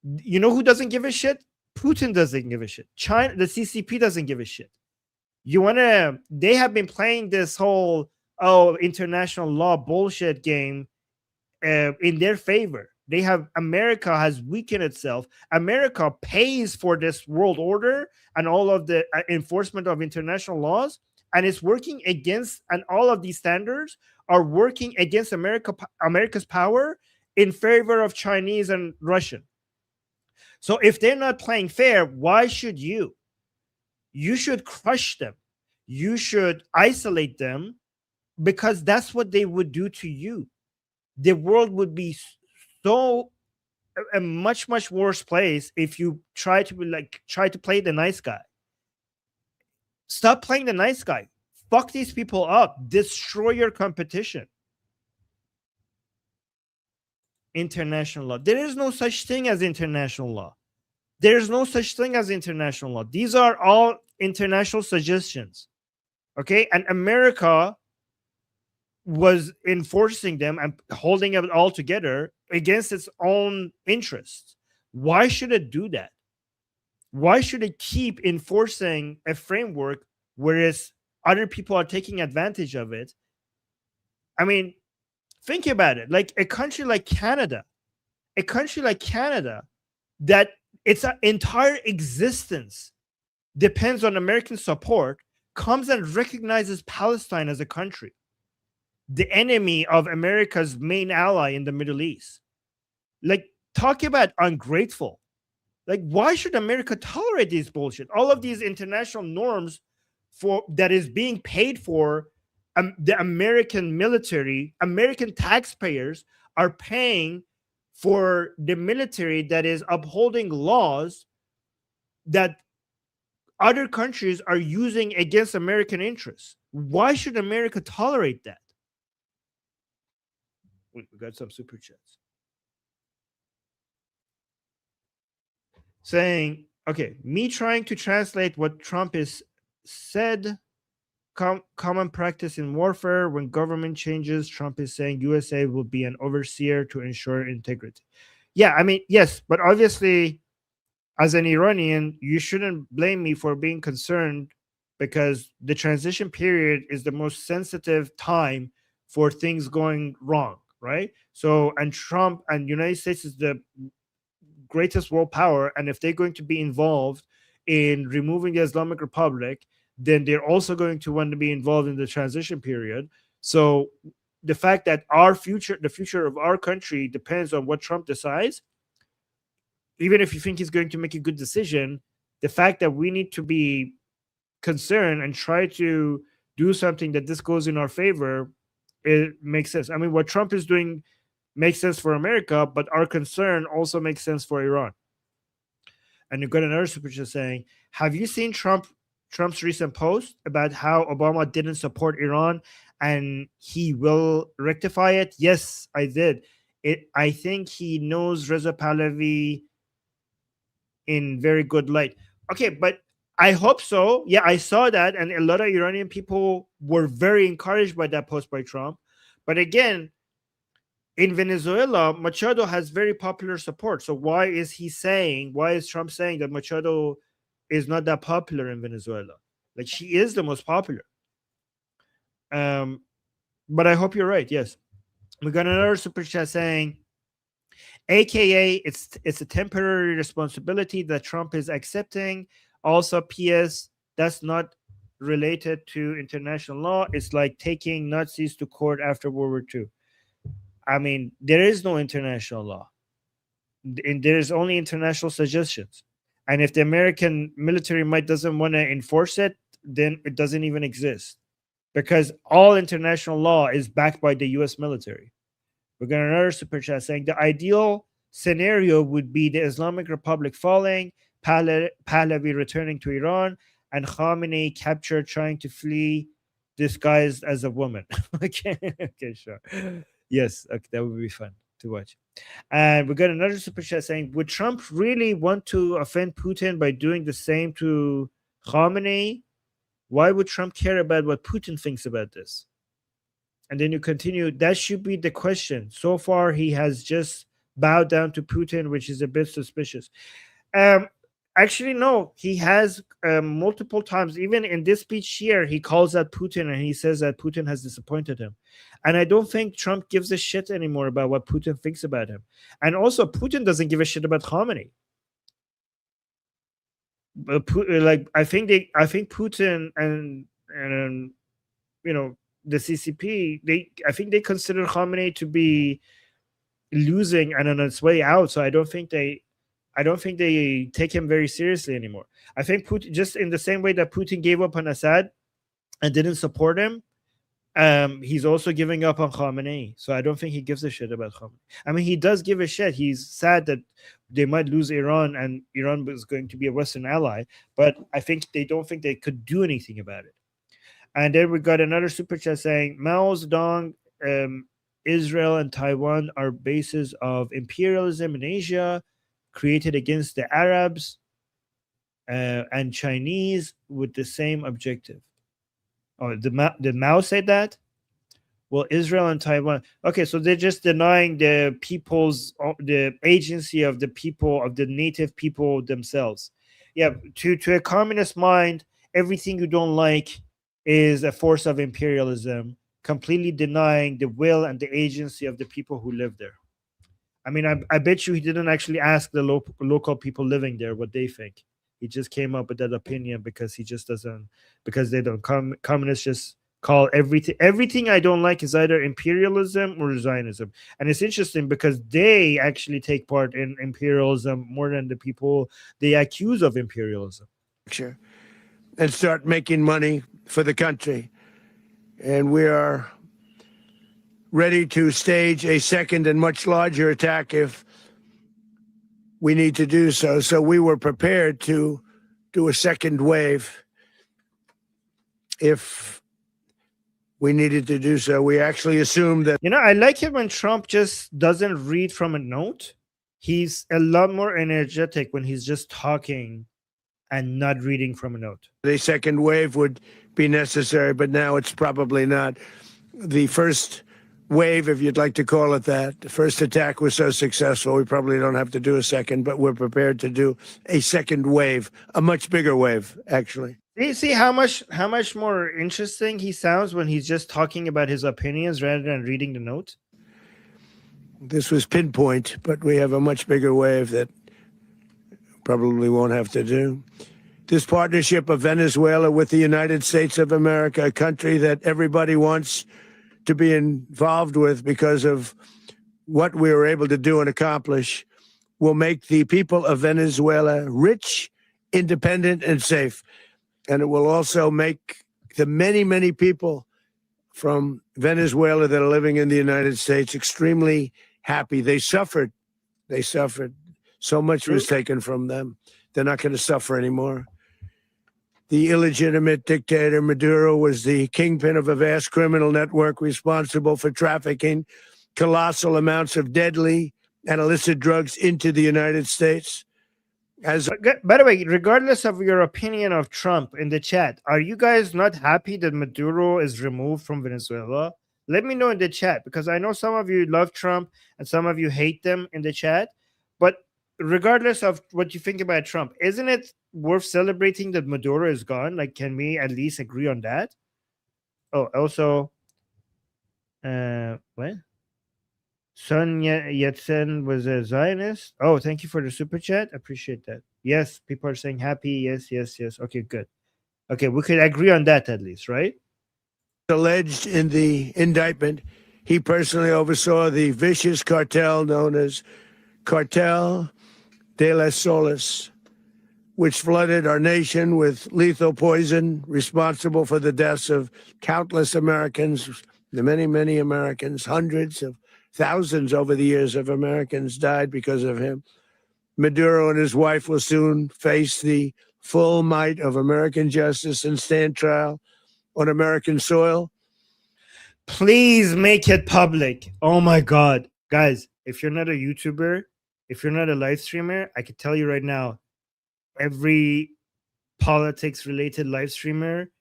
You know who doesn't give a shit? Putin doesn't give a shit. China, the CCP doesn't give a shit. They have been playing this whole international law bullshit game in their favor. America has weakened itself. America pays for this world order and all of the enforcement of international laws, and it's working against, and all of these standards are working against America's power in favor of Chinese and Russian. So if they're not playing fair, why should you? You should crush them. You should isolate them, because that's what they would do to you. The world would be so a much, much worse place if you try to play the nice guy. Stop playing the nice guy. Fuck these people up. Destroy your competition. International law. There is no such thing as international law. There is no such thing as international law. These are all international suggestions. Okay? And America was enforcing them and holding it all together against its own interests. Why should it do that? Why should it keep enforcing a framework whereas other people are taking advantage of it? I mean, think about it. Like a country like Canada, that its entire existence depends on American support, comes and recognizes Palestine as a country, the enemy of America's main ally in the Middle East. Like, talk about ungrateful. Like, why should America tolerate these bullshit? All of these international norms that is being paid for, the American military, American taxpayers are paying for the military that is upholding laws that other countries are using against American interests. Why should America tolerate that? We got some super chats saying, okay, me trying to translate what Trump is said, common practice in warfare. When government changes, Trump is saying USA will be an overseer to ensure integrity. Yeah, I mean, yes, but obviously, as an Iranian, you shouldn't blame me for being concerned because the transition period is the most sensitive time for things going wrong, right? So, and Trump and United States is the greatest world power, and if they're going to be involved in removing the Islamic Republic, then they're also going to want to be involved in the transition period. So the fact that our future, the future of our country, depends on what Trump decides, even if you think he's going to make a good decision, the fact that we need to be concerned and try to do something that this goes in our favor, it makes sense. I mean, what Trump is doing makes sense for America, but our concern also makes sense for Iran. And you've got another super chat saying, have you seen Trump's recent post about how Obama didn't support Iran and he will rectify it? Yes, I did. I think he knows Reza Pahlavi in very good light. Okay, but I hope so. Yeah, I saw that, and a lot of Iranian people were very encouraged by that post by Trump. But again, in Venezuela, Machado has very popular support. So why is Trump saying that Machado is not that popular in Venezuela? Like, she is the most popular. But I hope you're right. Yes. We got another super chat saying, AKA, it's a temporary responsibility that Trump is accepting. Also, PS, that's not related to international law. It's like taking Nazis to court after World War II. I mean, there is no international law. There is only international suggestions. And if the American military might doesn't want to enforce it, then it doesn't even exist. Because all international law is backed by the US military. We're going to another super chat saying the ideal scenario would be the Islamic Republic falling, Pahlavi returning to Iran, and Khamenei captured trying to flee disguised as a woman. Okay, sure. Yes, okay, that would be fun to watch. And we got another super chat saying, would Trump really want to offend Putin by doing the same to Khamenei? Why would Trump care about what Putin thinks about this? And then you continue, that should be the question. So far, he has just bowed down to Putin, which is a bit suspicious. Actually, no, he has multiple times. Even in this speech here, he calls out Putin and he says that Putin has disappointed him. And I don't think Trump gives a shit anymore about what Putin thinks about him. And also, Putin doesn't give a shit about Khamenei. Like, I think Putin and you know, the CCP, I think they consider Khamenei to be losing and on its way out. So I don't think they take him very seriously anymore. I think Putin, just in the same way that Putin gave up on Assad and didn't support him, he's also giving up on Khamenei. So I don't think he gives a shit about Khamenei. I mean, he does give a shit. He's sad that they might lose Iran and Iran was going to be a Western ally, but I think they don't think they could do anything about it. And then we got another super chat saying, Mao Zedong, Israel and Taiwan are bases of imperialism in Asia, created against the Arabs and Chinese with the same objective. Oh, did Mao say that? Well, Israel and Taiwan. Okay, so they're just denying the agency of the people, of the native people themselves. Yeah, to a communist mind, everything you don't like is a force of imperialism, completely denying the will and the agency of the people who live there. I mean, I bet you he didn't actually ask the local people living there what they think. He just came up with that opinion because he just doesn't, because they don't. Communists just call everything I don't like is either imperialism or Zionism. And it's interesting because they actually take part in imperialism more than the people they accuse of imperialism.
Sure. And start making money for the country. And we are ready to stage a second and much larger attack if we need to do so. So we were prepared to do a second wave if we needed to do so. We actually assumed that.
You know, I like it when Trump just doesn't read from a note. He's a lot more energetic when he's just talking and not reading from a note.
The second wave would be necessary, but now it's probably not. The first wave, if you'd like to call it that, the first attack was so successful, we probably don't have to do a second, but we're prepared to do a second wave, a much bigger wave, actually.
You see how much more interesting he sounds when he's just talking about his opinions rather than reading the notes?
This was pinpoint, but we have a much bigger wave that probably won't have to do. This partnership of Venezuela with the United States of America, a country that everybody wants to be involved with because of what we were able to do and accomplish, will make the people of Venezuela rich, independent, and safe. And it will also make the many, many people from Venezuela that are living in the United States extremely happy. They suffered. They suffered. So much was taken from them. They're not going to suffer anymore. The illegitimate dictator Maduro was the kingpin of a vast criminal network responsible for trafficking colossal amounts of deadly and illicit drugs into the United States.
By the way, regardless of your opinion of Trump in the chat, are you guys not happy that Maduro is removed from Venezuela? Let me know in the chat, because I know some of you love Trump and some of you hate them in the chat. But regardless of what you think about Trump, isn't it worth celebrating that Maduro is gone? Like, can we at least agree on that? Oh, also, what? Sun Yat-sen was a Zionist. Oh, thank you for the super chat. Appreciate that. Yes, people are saying happy. Yes, yes, yes. Okay, good. Okay, we could agree on that at least, right?
Alleged in the indictment, he personally oversaw the vicious cartel known as Cartel de las Solas, which flooded our nation with lethal poison, responsible for the deaths of countless Americans, the many, many Americans, hundreds of thousands over the years of Americans died because of him. Maduro and his wife will soon face the full might of American justice and stand trial on American soil.
Please make it public. Oh my God. Guys, if you're not a YouTuber, if you're not a live streamer, I can tell you right now, every politics related live streamer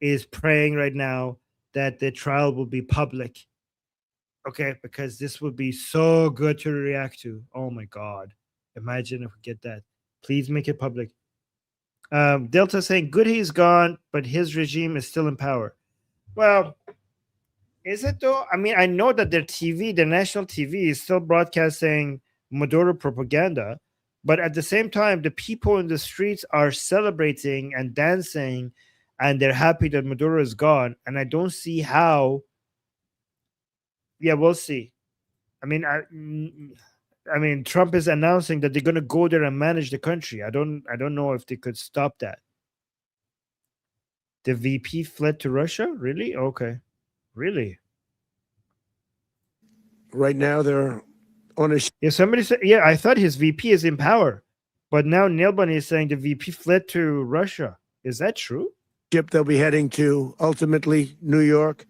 is praying right now that the trial will be public. Okay, because this would be so good to react to. Oh my God. Imagine if we get that. Please make it public. Delta saying, good he's gone, but his regime is still in power. Well, is it though? I mean, I know that their TV, their national TV is still broadcasting Maduro propaganda, but at the same time, the people in the streets are celebrating and dancing, and they're happy that Maduro is gone. And I don't see how. Yeah, we'll see. I mean, Trump is announcing that they're going to go there and manage the country. I don't know if they could stop that. The VP fled to Russia? Really? Okay. Really?
Right now, they're on a...
Yeah, somebody said, yeah, I thought his VP is in power. But now Neil Bunny is saying the VP fled to Russia. Is that true?
Ship they'll be heading to, ultimately, New York.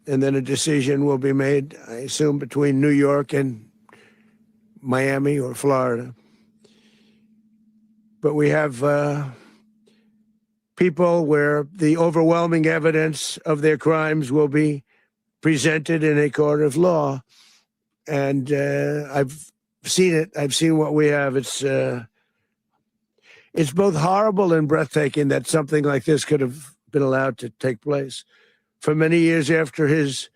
And then a decision will be made, I assume, between New York and Miami or Florida. But we have people where the overwhelming evidence of their crimes will be presented in a court of law. And I've seen it. I've seen what we have. It's both horrible and breathtaking that something like this could have been allowed to take place. For many years after his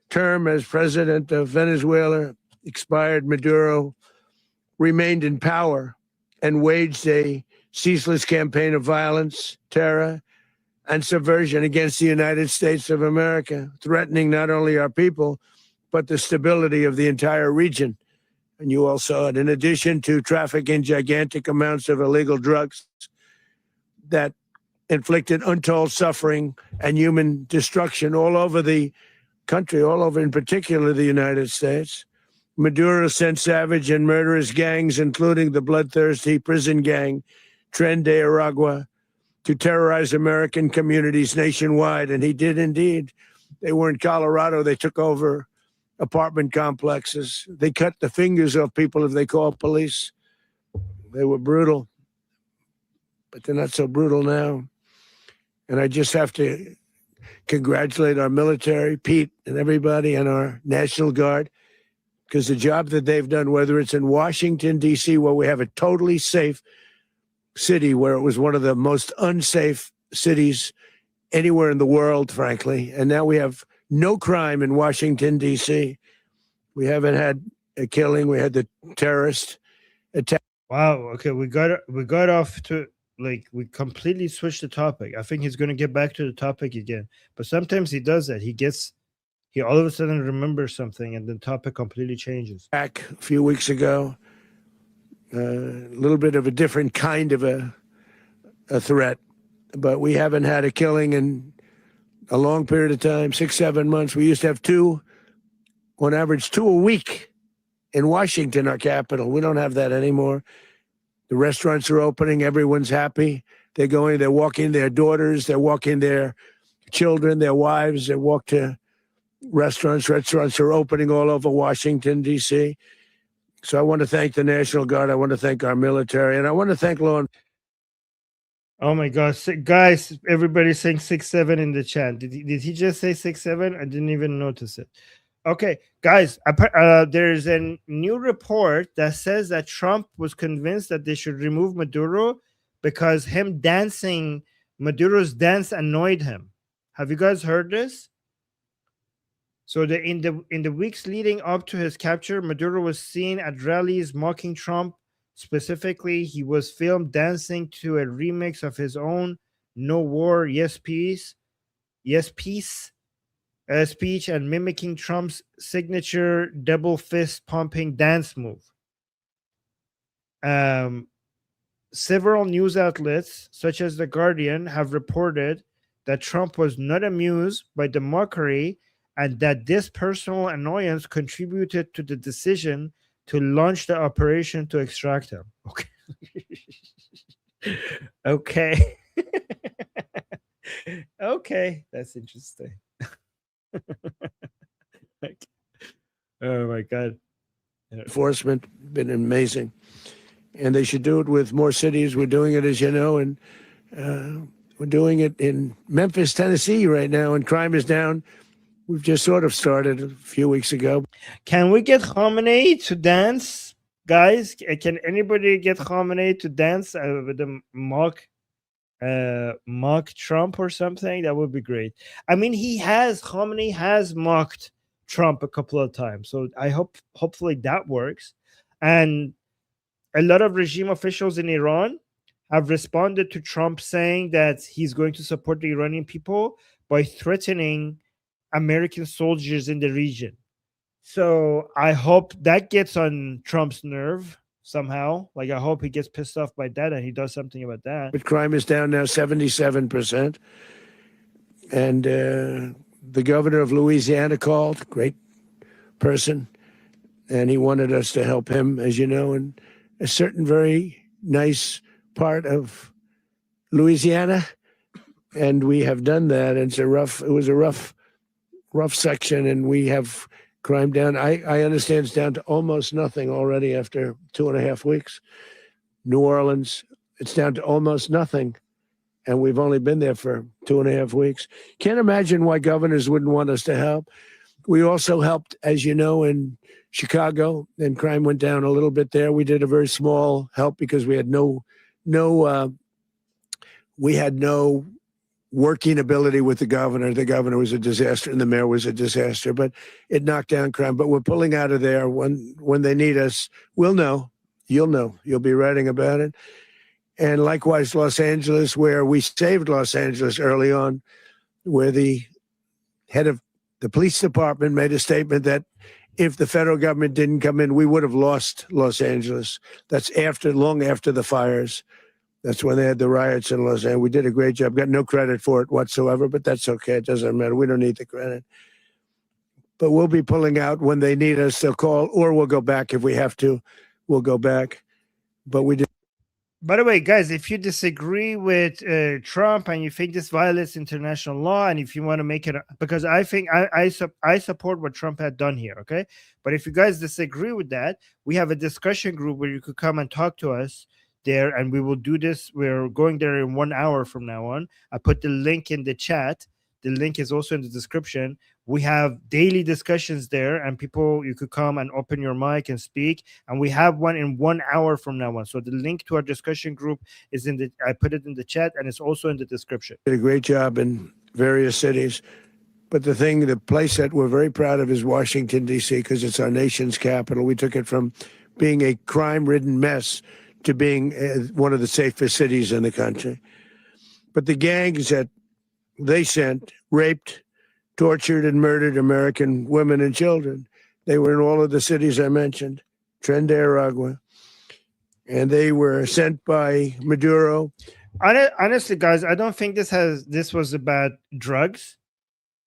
term as president of Venezuela expired, Maduro remained in power and waged a ceaseless campaign of violence, terror, and subversion against the United States of America, threatening not only our people, but the stability of the entire region. And you all saw it. In addition to trafficking gigantic amounts of illegal drugs that inflicted untold suffering and human destruction all over the country, all over, in particular, the United States. Maduro sent savage and murderous gangs, including the bloodthirsty prison gang, Tren de Aragua, to terrorize American communities nationwide. And he did indeed. They were in Colorado. They took over apartment complexes. They cut the fingers off people if they called police. They were brutal, but they're not so brutal now. And I just have to congratulate our military, Pete, and everybody, and our National Guard, because the job that they've done, whether it's in Washington, D.C., where we have a totally safe city, where it was one of the most unsafe cities anywhere in the world, frankly. And now we have no crime in Washington, D.C. We haven't had a killing. We had the terrorist attack.
Wow. Okay, we got off to, like, we completely switched the topic. I think he's going to get back to the topic again, but sometimes he does that. He all of a sudden remembers something, and the topic completely changes.
Back a few weeks ago, a little bit of a different kind of a threat, but we haven't had a killing in a long period of time, 6-7 months. We used to have on average, 2 a week in Washington, our capital. We don't have that anymore. The restaurants are opening. Everyone's happy. They're walking their daughters. They're walking their children, their wives. They walk to restaurants. Restaurants are opening all over Washington, D.C. So I want to thank the National Guard. I want to thank our military. And I want to thank law enforcement.
Oh my gosh, guys! Everybody's saying 6-7 in the chat. Did he just say 6-7? I didn't even notice it. Okay, guys, there's a new report that says that Trump was convinced that they should remove Maduro because him dancing, Maduro's dance annoyed him. Have you guys heard this? So in the weeks leading up to his capture, Maduro was seen at rallies mocking Trump. Specifically, he was filmed dancing to a remix of his own "No War, Yes Peace," speech and mimicking Trump's signature double fist pumping dance move. Several news outlets, such as The Guardian, have reported that Trump was not amused by the mockery and that this personal annoyance contributed to the decision to launch the operation to extract him. Okay. Okay. Okay, that's interesting. Oh my God.
Enforcement been amazing, and they should do it with more cities. We're doing it, as you know, and we're doing it in Memphis, Tennessee right now, and crime is down. We've just sort of started a few weeks ago.
Can we get Khamenei to dance, guys? Can anybody get Khamenei to dance with the mock Trump or something? That would be great. I mean, Khamenei has mocked Trump a couple of times, so hopefully that works. And a lot of regime officials in Iran have responded to Trump saying that he's going to support the Iranian people by threatening American soldiers in the region. So I hope that gets on Trump's nerve somehow. Like, I hope he gets pissed off by that and he does something about that.
But crime is down now 77%. And the governor of Louisiana called, great person, and he wanted us to help him, as you know, in a certain very nice part of Louisiana. And we have done that. And it was a rough section, and we have crime down. I understand it's down to almost nothing already after 2.5 weeks. New Orleans, it's down to almost nothing, and we've only been there for 2.5 weeks. Can't imagine why governors wouldn't want us to help. We also helped, as you know, in Chicago, and crime went down a little bit there. We did a very small help because we had no working ability with the governor. The governor was a disaster and the mayor was a disaster, but it knocked down crime. But we're pulling out of there when they need us. We'll know. You'll know. You'll be writing about it. And likewise, Los Angeles, where we saved Los Angeles early on, where the head of the police department made a statement that if the federal government didn't come in, we would have lost Los Angeles. That's long after the fires. That's when they had the riots in Los Angeles. We did a great job. Got no credit for it whatsoever, but that's okay. It doesn't matter. We don't need the credit. But we'll be pulling out when they need us. They'll call, or we'll go back if we have to. We'll go back. But we did.
By the way, guys, if you disagree with Trump and you think this violates international law, and if you want to make it, because I think I support what Trump had done here, okay? But if you guys disagree with that, we have a discussion group where you could come and talk to us there, and we will do this. We're going there in 1 hour from now on. I put the link in the chat, The link is also in the description. We have daily discussions there, and people, you could come and open your mic and speak. And we have one in 1 hour from now on. So the link to our discussion group is I put it in the chat, and it's also in the description.
Did a great job in various cities. But the place that we're very proud of is Washington, D.C., because it's our nation's capital. We took it from being a crime-ridden mess to being one of the safest cities in the country. But the gangs that they sent raped, tortured, and murdered American women and children. They were in all of the cities I mentioned, Tren de Aragua, and they were sent by Maduro.
Honestly, guys, I don't think this was about drugs.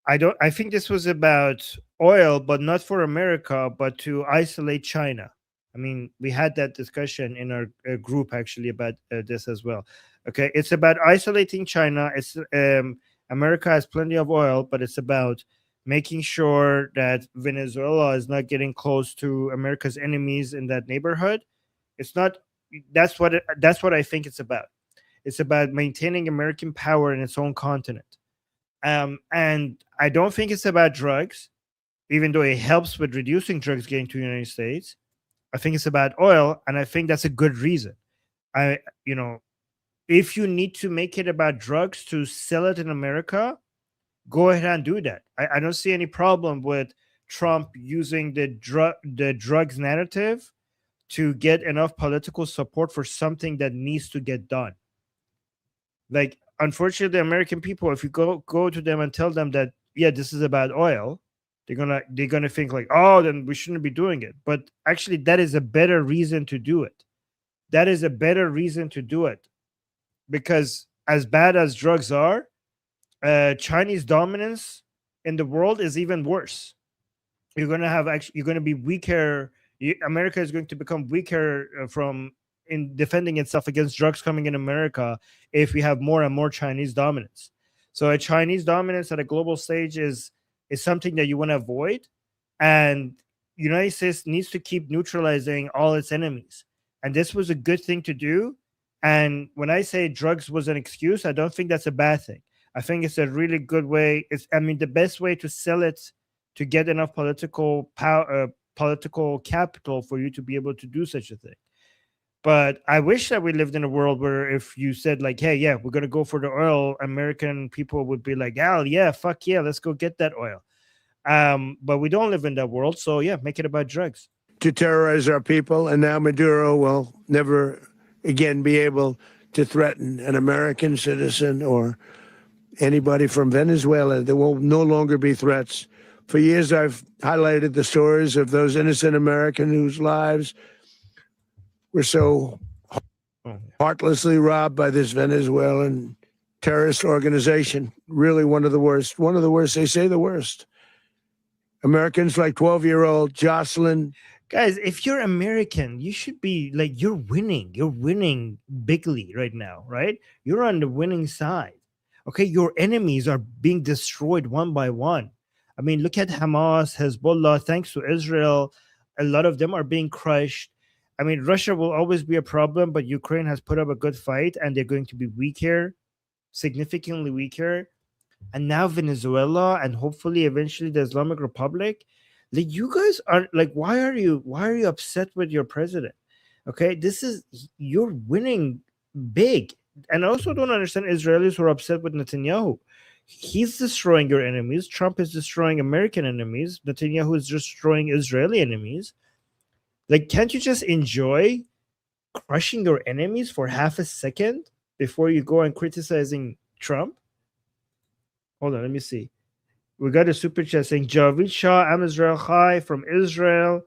I think this was about oil, but not for America, but to isolate China. I mean, we had that discussion in our group actually about this as well. Okay, it's about isolating China. It's America has plenty of oil, but it's about making sure that Venezuela is not getting close to America's enemies in that neighborhood. It's not. That's what I think it's about. It's about maintaining American power in its own continent. And I don't think it's about drugs, even though it helps with reducing drugs getting to the United States. I think it's about oil, and I think that's a good reason. If you need to make it about drugs to sell it in America, go ahead and do that. I don't see any problem with Trump using the drugs narrative to get enough political support for something that needs to get done. Like, unfortunately, the American people, if you go to them and tell them that, yeah, this is about oil, they're gonna think like, oh, then we shouldn't be doing it. But actually, that is a better reason to do it. That is a better reason to do it, because as bad as drugs are, Chinese dominance in the world is even worse. You're gonna be weaker. America is going to become weaker in defending itself against drugs coming in America if we have more and more Chinese dominance. So a Chinese dominance at a global stage is something that you want to avoid, and United States needs to keep neutralizing all its enemies. And this was a good thing to do. And when I say drugs was an excuse, I don't think that's a bad thing. I think it's a really good way. The best way to sell it, to get enough political power, political capital for you to be able to do such a thing. But I wish that we lived in a world where if you said like, hey, yeah, we're going to go for the oil, American people would be like, oh, yeah, fuck yeah, let's go get that oil. But we don't live in that world. So, yeah, make it about drugs.
To terrorize our people. And now Maduro will never again be able to threaten an American citizen or anybody from Venezuela. There will no longer be threats. For years, I've highlighted the stories of those innocent Americans whose lives were so heartlessly robbed by this Venezuelan terrorist organization. Really one of the worst. One of the worst. They say the worst. Americans like 12-year-old Jocelyn.
Guys, if you're American, you should be like, you're winning. You're winning bigly right now, right? You're on the winning side. Okay, your enemies are being destroyed one by one. I mean, look at Hamas, Hezbollah, thanks to Israel. A lot of them are being crushed. I mean, Russia will always be a problem, but Ukraine has put up a good fight, and they're going to be weaker, significantly weaker. And now Venezuela, and hopefully eventually the Islamic Republic. Like, you guys are like, why are you upset with your president? Okay, you're winning big. And I also don't understand Israelis who are upset with Netanyahu. He's destroying your enemies. Trump is destroying American enemies. Netanyahu is destroying Israeli enemies. Like, can't you just enjoy crushing your enemies for half a second before you go and criticizing Trump? Hold on, let me see. We got a super chat saying, Javid Shah, Am Israel Chai from Israel.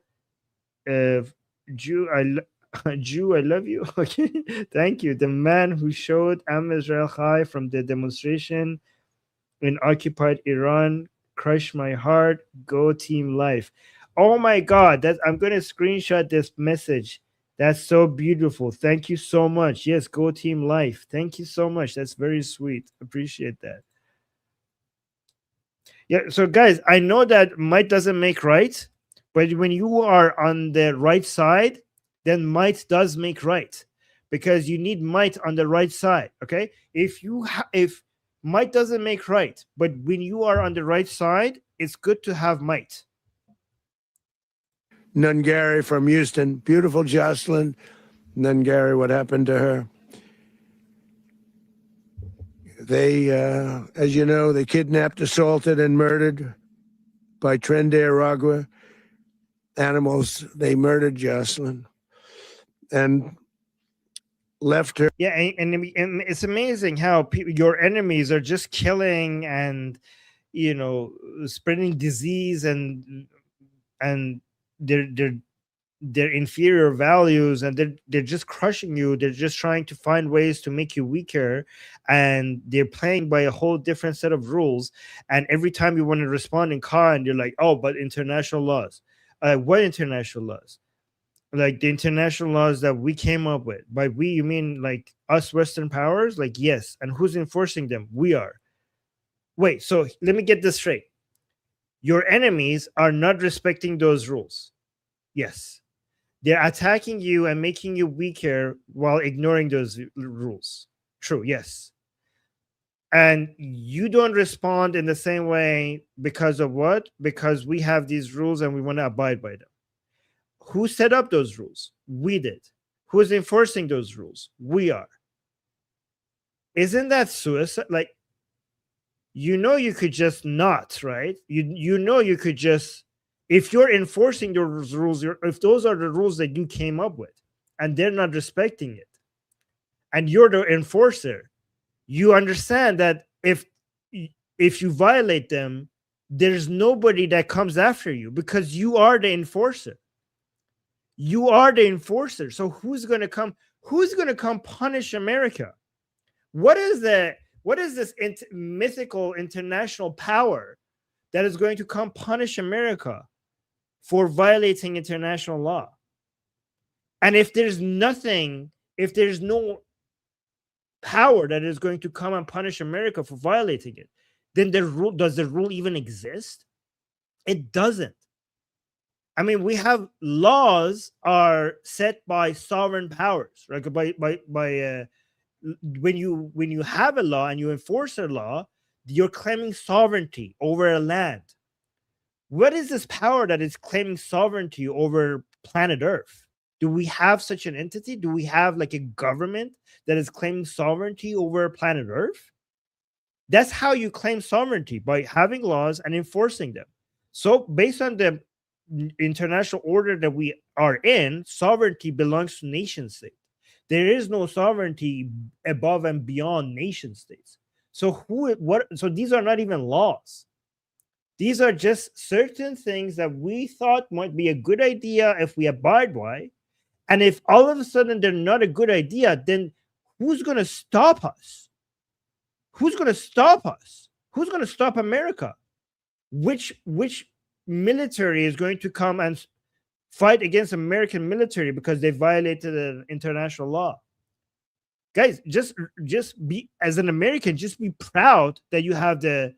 Jew, I love you. Okay, thank you. The man who showed Am Israel Chai from the demonstration in occupied Iran crushed my heart. Go Team Life. Oh my God, I'm going to screenshot this message. That's so beautiful. Thank you so much. Yes, Go Team Life. Thank you so much. That's very sweet. Appreciate that. Yeah, so guys, I know that might doesn't make right, but when you are on the right side, then might does make right, because you need might on the right side. Okay, if Might doesn't make right, but when you are on the right side, it's good to have might.
Nungary from Houston. Beautiful Jocelyn Nungary, what happened to her? They, as you know, they kidnapped, assaulted, and murdered by Tren de Aragua animals. They murdered Jocelyn and left her.
Yeah, and it's amazing how your enemies are just killing and, you know, spreading disease and their inferior values, and they're just crushing you. They're just trying to find ways to make you weaker, and they're playing by a whole different set of rules. And every time you want to respond in kind, you're like, oh, but international laws. What international laws? Like the international laws that we came up with. By we, you mean like us Western powers? Like, yes. And who's enforcing them? We are. Wait, so let me get this straight. Your enemies are not respecting those rules. Yes. They're attacking you and making you weaker while ignoring those rules. True, yes. And you don't respond in the same way because of what? Because we have these rules and we want to abide by them. Who set up those rules? We did. Who is enforcing those rules? We are. Isn't that suicide? Like, you know, you could just not, right? You know, you could just, if you're enforcing those rules, if those are the rules that you came up with and they're not respecting it, and you're the enforcer, you understand that if you violate them, there's nobody that comes after you because you are the enforcer. You are the enforcer. So who's going to come? Who's going to come punish America? What is this mythical international power that is going to come punish America for violating international law? And if there's nothing, if there's no power that is going to come and punish America for violating it, then does the rule even exist? It doesn't. I mean, we have laws are set by sovereign powers, right? When you have a law and you enforce a law, you're claiming sovereignty over a land. What is this power that is claiming sovereignty over planet Earth? Do we have such an entity? Do we have like a government that is claiming sovereignty over planet Earth? That's how you claim sovereignty, by having laws and enforcing them. So based on the international order that we are in, sovereignty belongs to nation states. There is no sovereignty above and beyond nation states. So so these are not even laws. These are just certain things that we thought might be a good idea if we abide by. And if all of a sudden they're not a good idea, then who's going to stop us? Who's going to stop us? Who's going to stop America? Which military is going to come and fight against American military because they violated an international law? Guys, just be, as an American, just be proud that you have the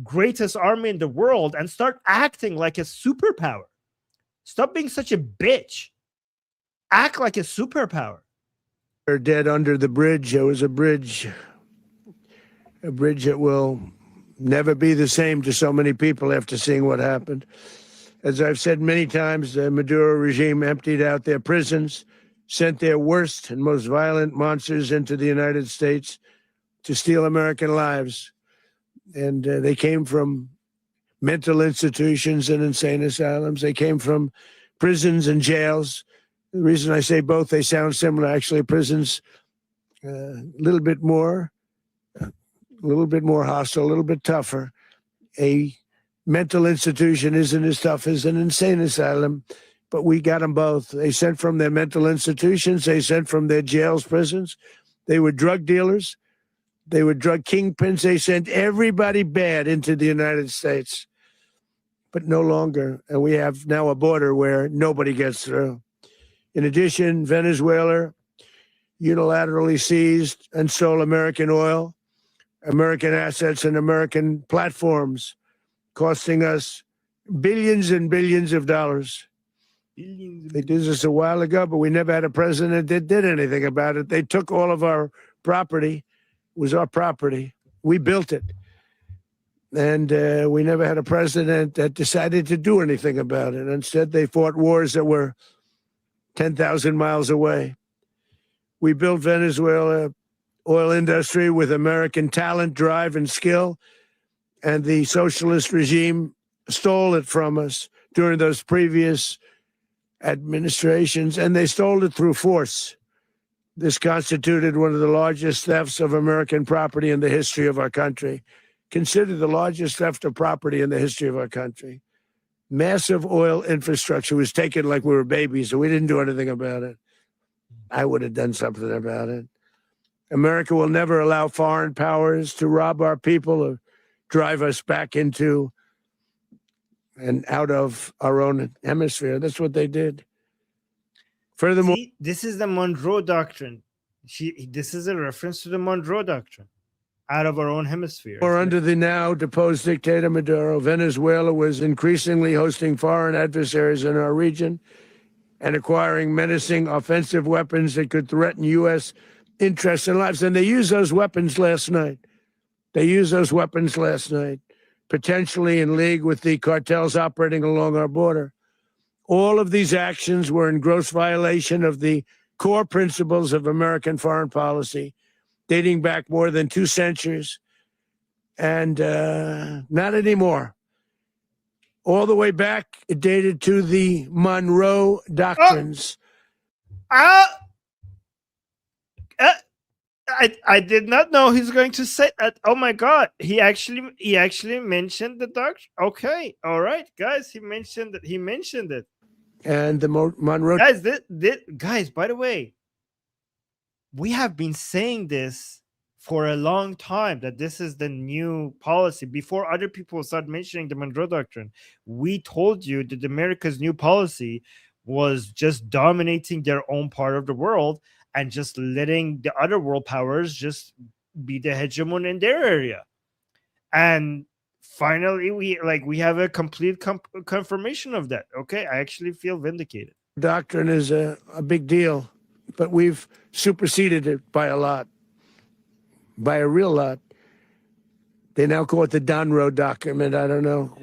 greatest army in the world and start acting like a superpower. Stop being such a bitch. Act like a superpower.
They're dead under the bridge. There was a bridge that will never be the same to so many people after seeing what happened. As I've said many times, the Maduro regime emptied out their prisons, sent their worst and most violent monsters into the United States to steal American lives. And they came from mental institutions and insane asylums. They came from prisons and jails. The reason I say both, they sound similar. Actually, prisons a little bit more hostile, a little bit tougher. A mental institution isn't as tough as an insane asylum, but we got them both. They sent from their mental institutions. They sent from their jails, prisons. They were drug dealers. They were drug kingpins. They sent everybody bad into the United States, but no longer. And we have now a border where nobody gets through. In addition, Venezuela unilaterally seized and stole American oil, American assets, and American platforms, costing us billions and billions of dollars. They did this a while ago, but we never had a president that did anything about it. They took all of our property. It was our property. We built it. And we never had a president that decided to do anything about it. Instead, they fought wars that were 10,000 miles away. We built Venezuela oil industry with American talent, drive, and skill. And the socialist regime stole it from us during those previous administrations, and they stole it through force. This constituted one of the largest thefts of American property in the history of our country. Considered the largest theft of property in the history of our country. Massive oil infrastructure was taken like we were babies, so we didn't do anything about it. I would have done something about it. America will never allow foreign powers to rob our people or drive us back into and out of our own hemisphere. That's what they did. Furthermore,
See, this is the Monroe Doctrine. This is a reference to the Monroe Doctrine. Out of our own hemisphere.
Or under the now deposed dictator Maduro, Venezuela was increasingly hosting foreign adversaries in our region and acquiring menacing offensive weapons that could threaten U.S. interests and lives. And they used those weapons last night. Potentially in league with the cartels operating along our border. All of these actions were in gross violation of the core principles of American foreign policy, dating back more than 2 centuries, and not anymore. All the way back, it dated to the Monroe Doctrines.
I did not know he's going to say that. Oh my God, he actually mentioned the doctrine. Okay, all right, guys, he mentioned it.
And the Monroe
guys, by the way, we have been saying this for a long time, that this is the new policy. Before other people start mentioning the Monroe Doctrine, we told you that America's new policy was just dominating their own part of the world and just letting the other world powers just be the hegemon in their area. And finally, we have a complete confirmation of that. Okay, I actually feel vindicated.
Doctrine is a big deal, but we've superseded it by a lot, by a real lot. They now call it the Monroe Document. I don't know.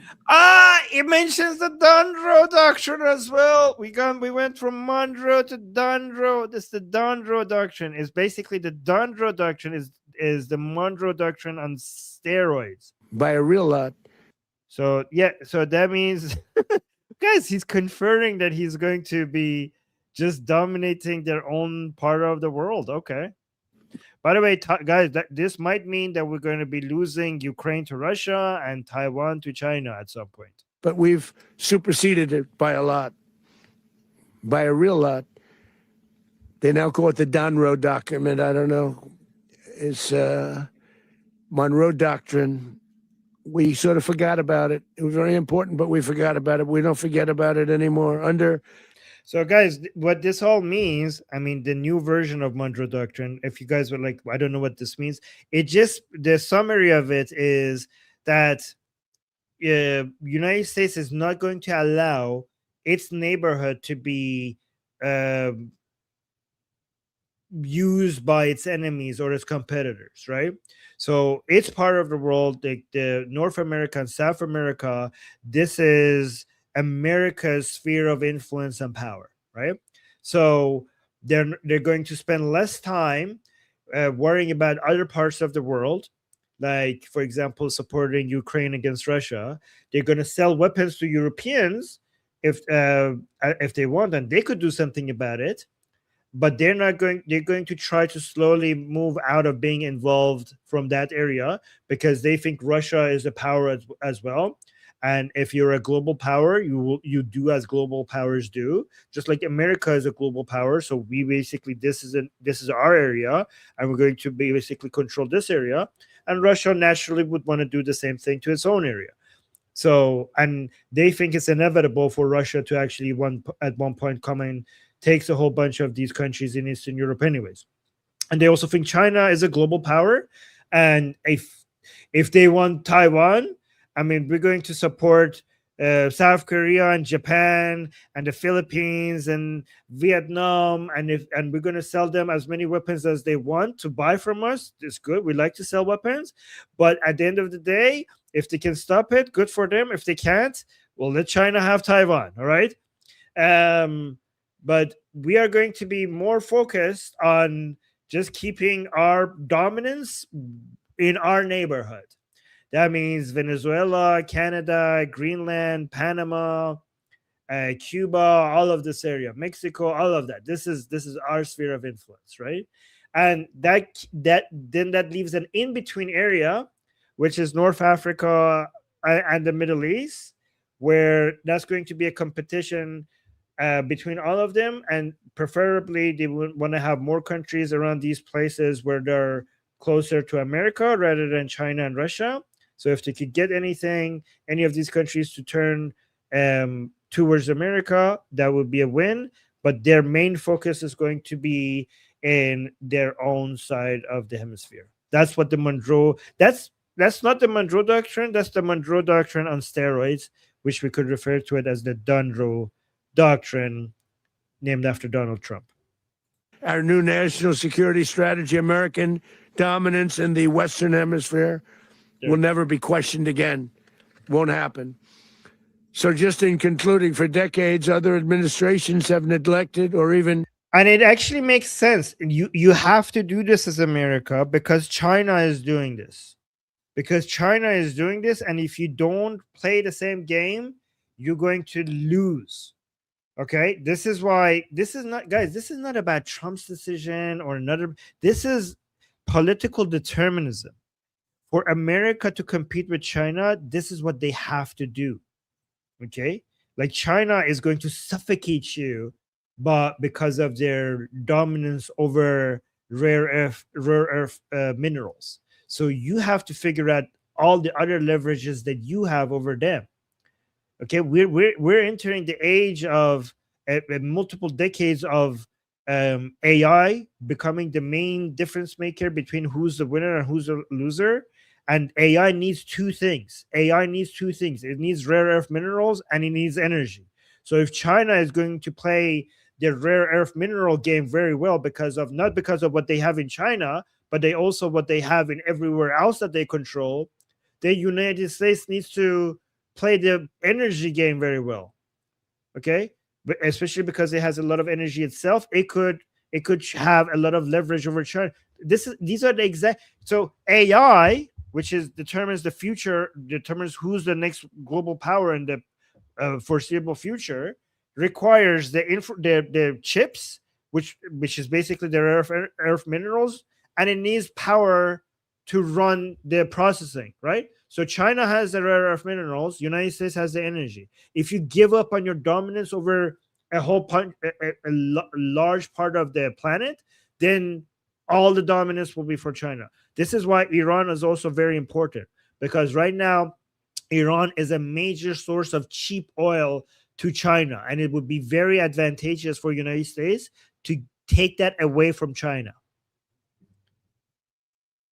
It mentions the Monroe Doctrine as well. We went from Monroe to Monroe. This is the Monroe Doctrine. Is basically the Monroe Doctrine is the Monroe Doctrine on steroids.
By a real lot.
So yeah, so that means, guys, he's conferring that he's going to be just dominating their own part of the world. Okay. By the way, guys, this might mean that we're going to be losing Ukraine to Russia and Taiwan to China at some point.
But we've superseded it by a lot, by a real lot. They now call it the Monroe Document. I don't know. It's Monroe Doctrine. We sort of forgot about it. It was very important, but we forgot about it. We don't forget about it anymore.
So, guys, what this all means, I mean, the new version of Monroe Doctrine, if you guys were like, I don't know what this means, the summary of it is that United States is not going to allow its neighborhood to be used by its enemies or its competitors, right? So it's part of the world, the North America and South America, this is America's sphere of influence and power, right? So they're going to spend less time worrying about other parts of the world, like, for example, supporting Ukraine against Russia. They're going to sell weapons to Europeans if they want, and they could do something about it. But they're going to try to slowly move out of being involved from that area because they think Russia is a power as well. And if you're a global power, you do as global powers do. Just like America is a global power, so we basically this is our area, and we're going to basically control this area. And Russia naturally would want to do the same thing to its own area. So, and they think it's inevitable for Russia to actually at one point come and takes a whole bunch of these countries in Eastern Europe, anyways. And they also think China is a global power, and if they want Taiwan, I mean, we're going to support South Korea and Japan and the Philippines and Vietnam, and we're going to sell them as many weapons as they want to buy from us. It's good. We like to sell weapons, but at the end of the day, if they can stop it, good for them. If they can't, well, let China have Taiwan. All right. But we are going to be more focused on just keeping our dominance in our neighborhood. That means Venezuela, Canada, Greenland, Panama, Cuba, all of this area, Mexico, all of that. This is our sphere of influence, right? And that leaves an in-between area, which is North Africa and the Middle East, where that's going to be a competition between all of them, and preferably they would want to have more countries around these places where they're closer to America rather than China and Russia. So if they could get any of these countries to turn towards America, that would be a win. But their main focus is going to be in their own side of the hemisphere. That's what the Monroe. That's not the Monroe Doctrine. That's the Monroe Doctrine on steroids, which we could refer to it as the Monroe Doctrine, named after Donald Trump.
Our new national security strategy, American dominance in the Western Hemisphere, will never be questioned again. Won't happen. So just in concluding, for decades, other administrations have neglected or even...
And it actually makes sense. You have to do this as America because China is doing this. And if you don't play the same game, you're going to lose. Okay? This is why, this is not about Trump's decision or another. This is political determinism. For America to compete with China, this is what they have to do. Okay? Like China is going to suffocate you, but because of their dominance over rare earth minerals. So you have to figure out all the other leverages that you have over them. Okay, we're entering the age of multiple decades of AI becoming the main difference maker between who's the winner and who's the loser. And AI needs two things. It needs rare earth minerals and it needs energy. So if China is going to play the rare earth mineral game very well not because of what they have in China, but they also what they have in everywhere else that they control, the United States needs to play the energy game very well. Okay? But especially because it has a lot of energy itself, it could have a lot of leverage over China. These are the exact. So AI, which determines the future, determines who's the next global power in the foreseeable future, requires the chips, which is basically the rare earth minerals, and it needs power to run the processing, right? So China has the rare earth minerals, United States has the energy. If you give up on your dominance over a large part of the planet, then all the dominance will be for China. This is why Iran is also very important, because right now Iran is a major source of cheap oil to China, and it would be very advantageous for United States to take that away from China.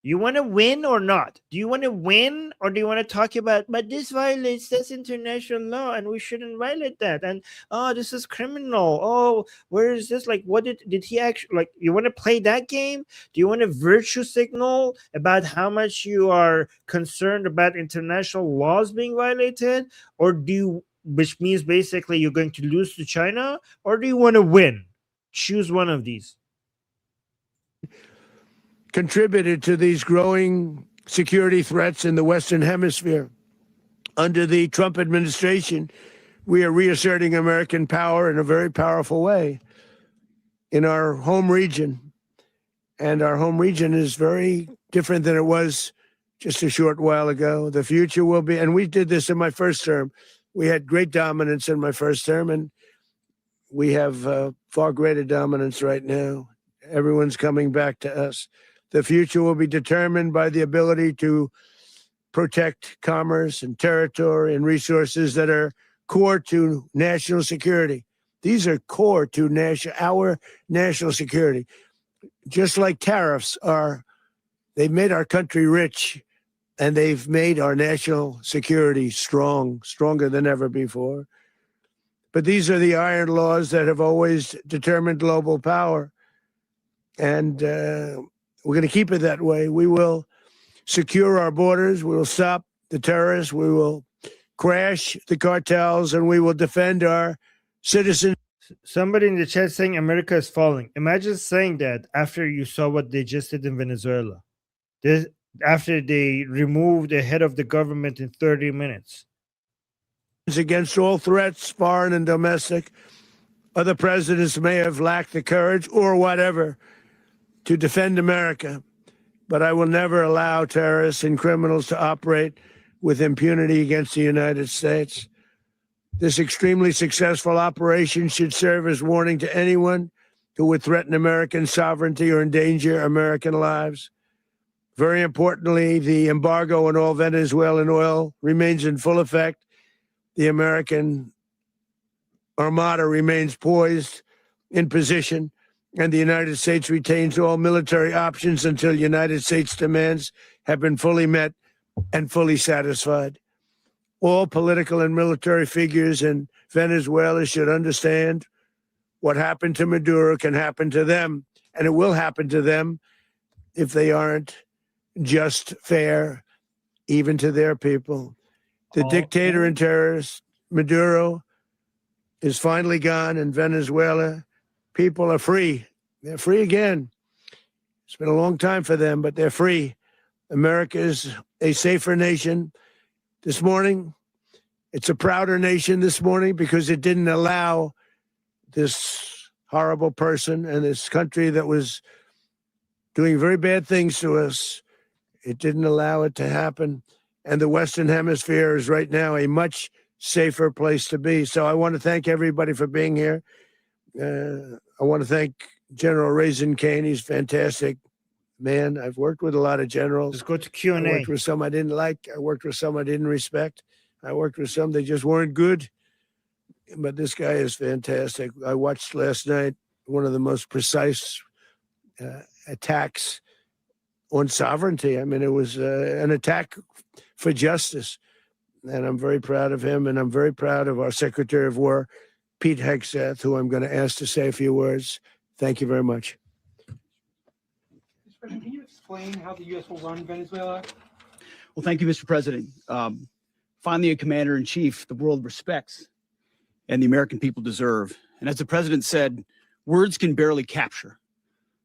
You want to win or not? Do you want to win, or do you want to talk about, but this violates this international law and we shouldn't violate that? And this is criminal. Oh, where is this? Like, what did he actually, like, you want to play that game? Do you want to virtue signal about how much you are concerned about international laws being violated? Or which means basically you're going to lose to China? Or do you want to win? Choose one of these.
Contributed to these growing security threats in the Western Hemisphere. Under the Trump administration, we are reasserting American power in a very powerful way in our home region. And our home region is very different than it was just a short while ago. The future will be, and we did this in my first term. We had great dominance in my first term, and we have far greater dominance right now. Everyone's coming back to us. The future will be determined by the ability to protect commerce and territory and resources that are core to national security. These are core to our national security. Just like tariffs they made our country rich and they've made our national security stronger than ever before. But these are the iron laws that have always determined global power. And we're going to keep it that way. We will secure our borders. We will stop the terrorists. We will crash the cartels, and we will defend our citizens.
Somebody in the chat saying America is falling. Imagine saying that after you saw what they just did in Venezuela. After they removed the head of the government in 30 minutes.
Against all threats, foreign and domestic. Other presidents may have lacked the courage or whatever to defend America, but I will never allow terrorists and criminals to operate with impunity against the United States. This extremely successful operation should serve as warning to anyone who would threaten American sovereignty or endanger American lives. Very importantly, the embargo on all Venezuelan oil remains in full effect. The American Armada remains poised in position, and the United States retains all military options until United States demands have been fully met and fully satisfied. All political and military figures in Venezuela should understand what happened to Maduro can happen to them, and it will happen to them if they aren't just fair, even to their people. The dictator and terrorist, Maduro, is finally gone, and Venezuela people are free. They're free again. It's been a long time for them, but they're free. America is a safer nation this morning. It's a prouder nation this morning because it didn't allow this horrible person and this country that was doing very bad things to us. It didn't allow it to happen. And the Western Hemisphere is right now a much safer place to be. So I want to thank everybody for being here. I want to thank General Raisin Kane. He's a fantastic man. I've worked with a lot of generals.
Let's go to Q&A.
I worked with some I didn't like. I worked with some I didn't respect. I worked with some that just weren't good. But this guy is fantastic. I watched last night one of the most precise attacks on sovereignty. I mean, it was an attack for justice. And I'm very proud of him. And I'm very proud of our Secretary of War, Pete Hegseth, who I'm going to ask to say a few words. Thank you very much.
Mr. President, can you explain how the U.S. will run Venezuela?
Well, thank you, Mr. President. Finally, a commander-in-chief the world respects and the American people deserve. And as the president said, words can barely capture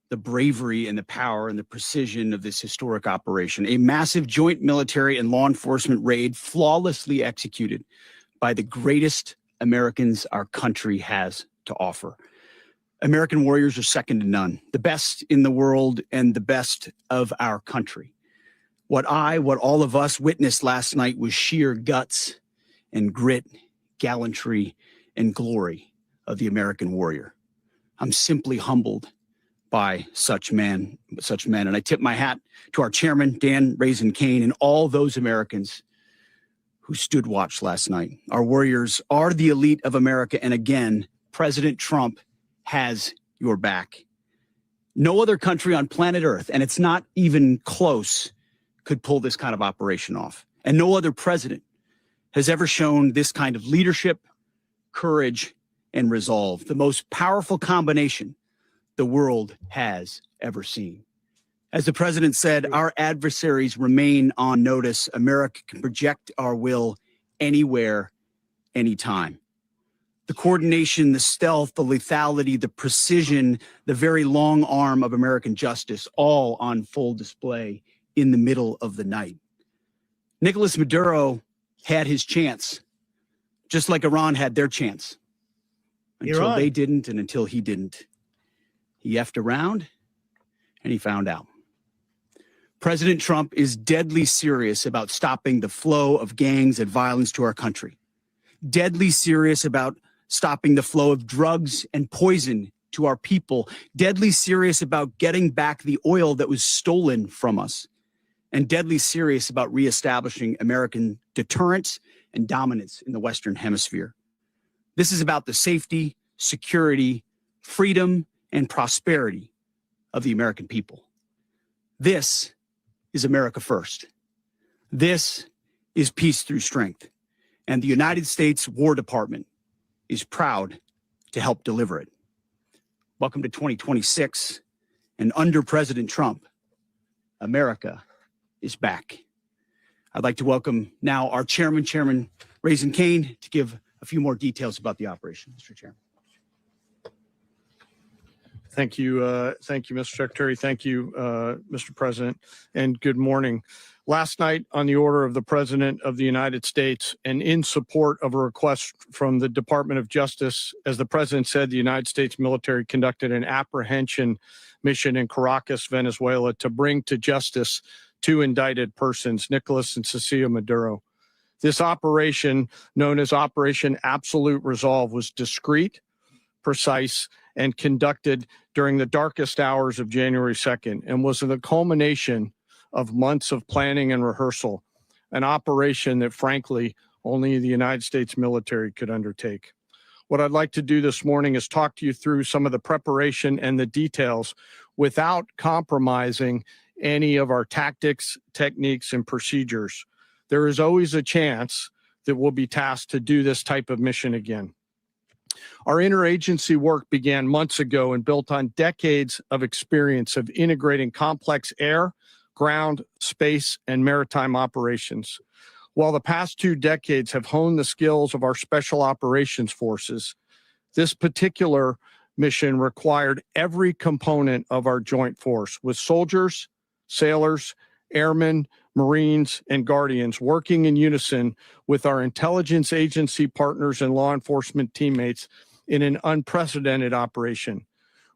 the bravery and the power and the precision of this historic operation, a massive joint military and law enforcement raid flawlessly executed by the greatest Americans our country has to offer. American warriors are second to none, the best in the world and the best of our country. What all of us witnessed last night was sheer guts and grit, gallantry, and glory of the American warrior. I'm simply humbled by such men. And I tip my hat to our chairman, Dan Raisin Kane, and all those Americans who stood watch last night. Our warriors are the elite of America. And again, President Trump has your back. No other country on planet Earth, and it's not even close, could pull this kind of operation off. And no other president has ever shown this kind of leadership, courage, and resolve, the most powerful combination the world has ever seen. As the president said, our adversaries remain on notice. America can project our will anywhere, anytime. The coordination, the stealth, the lethality, the precision, the very long arm of American justice, all on full display in the middle of the night. Nicolas Maduro had his chance, just like Iran had their chance. Until they didn't, and until he didn't. He effed around, and he found out. President Trump is deadly serious about stopping the flow of gangs and violence to our country. Deadly serious about stopping the flow of drugs and poison to our people. Deadly serious about getting back the oil that was stolen from us. And deadly serious about reestablishing American deterrence and dominance in the Western Hemisphere. This is about the safety, security, freedom, and prosperity of the American people. This is America first. This is peace through strength, and the United States War Department is proud to help deliver it. Welcome to 2026, and under President Trump, America is back. I'd like to welcome now our Chairman Raising Cane, to give a few more details about the operation. Mr. Chairman.
Thank you, Mr. Secretary. Thank you, Mr. President, and good morning. Last night, on the order of the President of the United States and in support of a request from the Department of Justice, as the President said, the United States military conducted an apprehension mission in Caracas, Venezuela, to bring to justice two indicted persons, Nicolas and Cecilia Maduro. This operation, known as Operation Absolute Resolve, was discreet, precise, and conducted during the darkest hours of January 2nd, and was the culmination of months of planning and rehearsal, an operation that, frankly, only the United States military could undertake. What I'd like to do this morning is talk to you through some of the preparation and the details without compromising any of our tactics, techniques, and procedures. There is always a chance that we'll be tasked to do this type of mission again. Our interagency work began months ago and built on decades of experience of integrating complex air, ground, space, and maritime operations. While the past 2 decades have honed the skills of our special operations forces, this particular mission required every component of our joint force, with soldiers, sailors, airmen, Marines, and Guardians working in unison with our intelligence agency partners and law enforcement teammates in an unprecedented operation.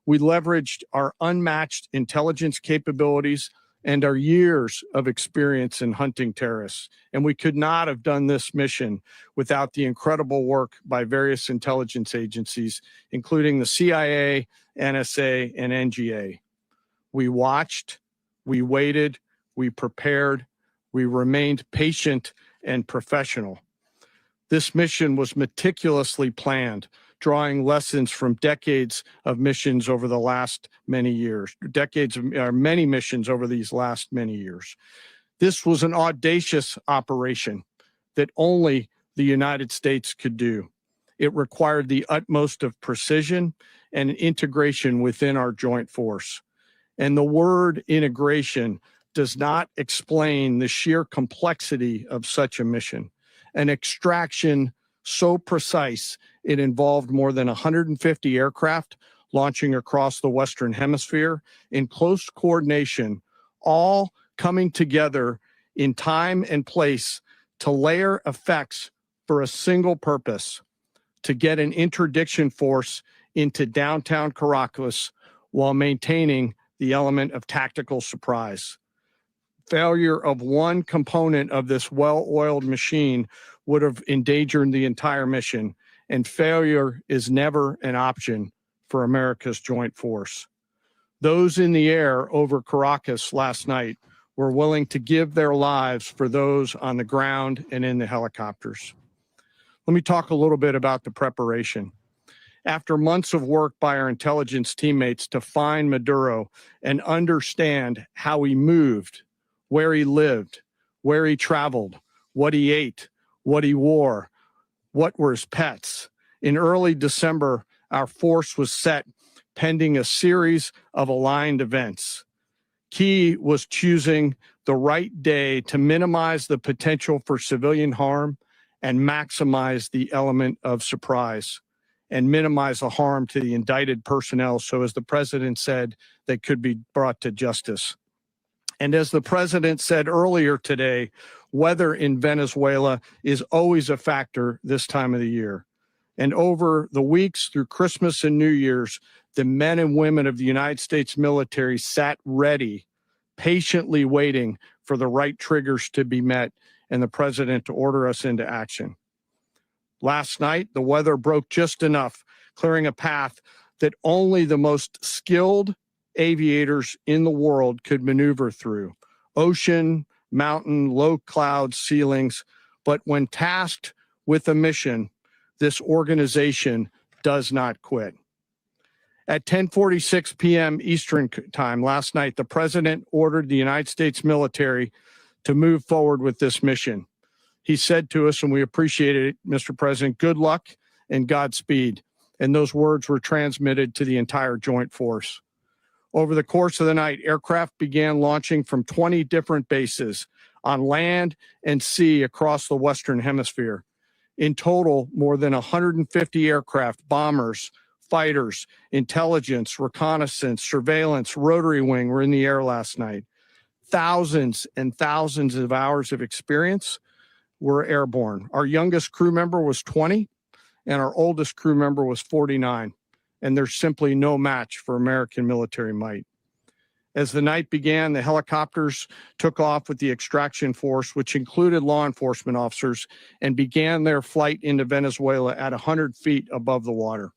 We leveraged our unmatched intelligence capabilities and our years of experience in hunting terrorists. And we could not have done this mission without the incredible work by various intelligence agencies, including the CIA, NSA, and NGA. We watched, we waited, we prepared, we remained patient and professional. This mission was meticulously planned, drawing lessons from decades of missions over the last many years, many missions over these last many years. This was an audacious operation that only the United States could do. It required the utmost of precision and integration within our joint force. And the word integration does not explain the sheer complexity of such a mission. An extraction so precise, it involved more than 150 aircraft launching across the Western Hemisphere in close coordination, all coming together in time and place to layer effects for a single purpose: to get an interdiction force into downtown Caracas while maintaining the element of tactical surprise. Failure of one component of this well-oiled machine would have endangered the entire mission, and failure is never an option for America's joint force. Those in the air over Caracas last night were willing to give their lives for those on the ground and in the helicopters. Let me talk a little bit about the preparation. After months of work by our intelligence teammates to find Maduro and understand how he moved, where he lived, where he traveled, what he ate, what he wore, what were his pets. In early December, our force was set pending a series of aligned events. Key was choosing the right day to minimize the potential for civilian harm and maximize the element of surprise, and minimize the harm to the indicted personnel, so as the President said, they could be brought to justice. And as the President said earlier today, weather in Venezuela is always a factor this time of the year. And over the weeks through Christmas and New Year's, the men and women of the United States military sat ready, patiently waiting for the right triggers to be met and the President to order us into action. Last night, the weather broke just enough, clearing a path that only the most skilled aviators in the world could maneuver through. Ocean, mountain, low cloud ceilings. But when tasked with a mission, this organization does not quit. At 10:46 p.m. Eastern time last night, the President ordered the United States military to move forward with this mission. He said to us, and we appreciate it, Mr. President, good luck and Godspeed. And those words were transmitted to the entire joint force. Over the course of the night, aircraft began launching from 20 different bases on land and sea across the Western Hemisphere. In total, more than 150 aircraft, bombers, fighters, intelligence, reconnaissance, surveillance, rotary wing were in the air last night. Thousands and thousands of hours of experience were airborne. Our youngest crew member was 20, and our oldest crew member was 49. And there's simply no match for American military might. As the night began, the helicopters took off with the extraction force, which included law enforcement officers, and began their flight into Venezuela at 100 feet above the water.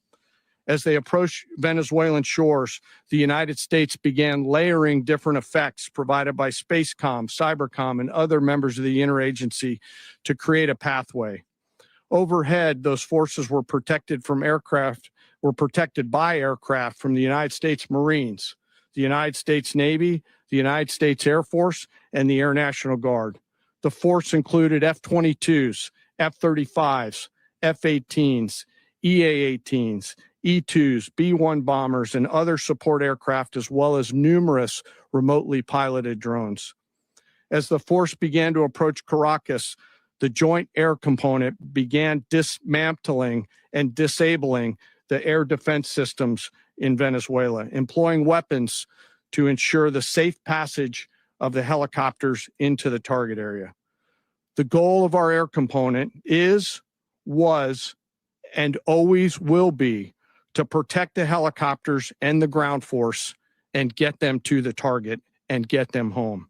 As they approached Venezuelan shores, the United States began layering different effects provided by Spacecom, Cybercom, and other members of the interagency to create a pathway. Overhead, those forces were protected by aircraft from the United States Marines, the United States Navy, the United States Air Force, and the Air National Guard. The force included F-22s, F-35s, F-18s, EA-18s, E-2s, B-1 bombers, and other support aircraft, as well as numerous remotely piloted drones. As the force began to approach Caracas, the Joint Air Component began dismantling and disabling the air defense systems in Venezuela, employing weapons to ensure the safe passage of the helicopters into the target area. The goal of our air component is, was, and always will be to protect the helicopters and the ground force and get them to the target and get them home.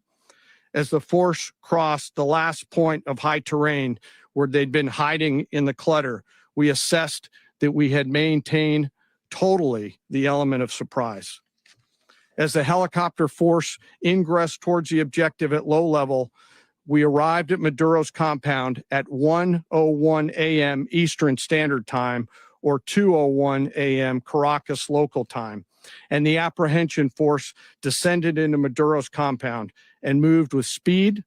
As the force crossed the last point of high terrain where they'd been hiding in the clutter, we assessed that we had maintained totally the element of surprise. As the helicopter force ingressed towards the objective at low level, we arrived at Maduro's compound at 1:01 a.m. Eastern Standard Time, or 2:01 a.m. Caracas local time, and the apprehension force descended into Maduro's compound and moved with speed,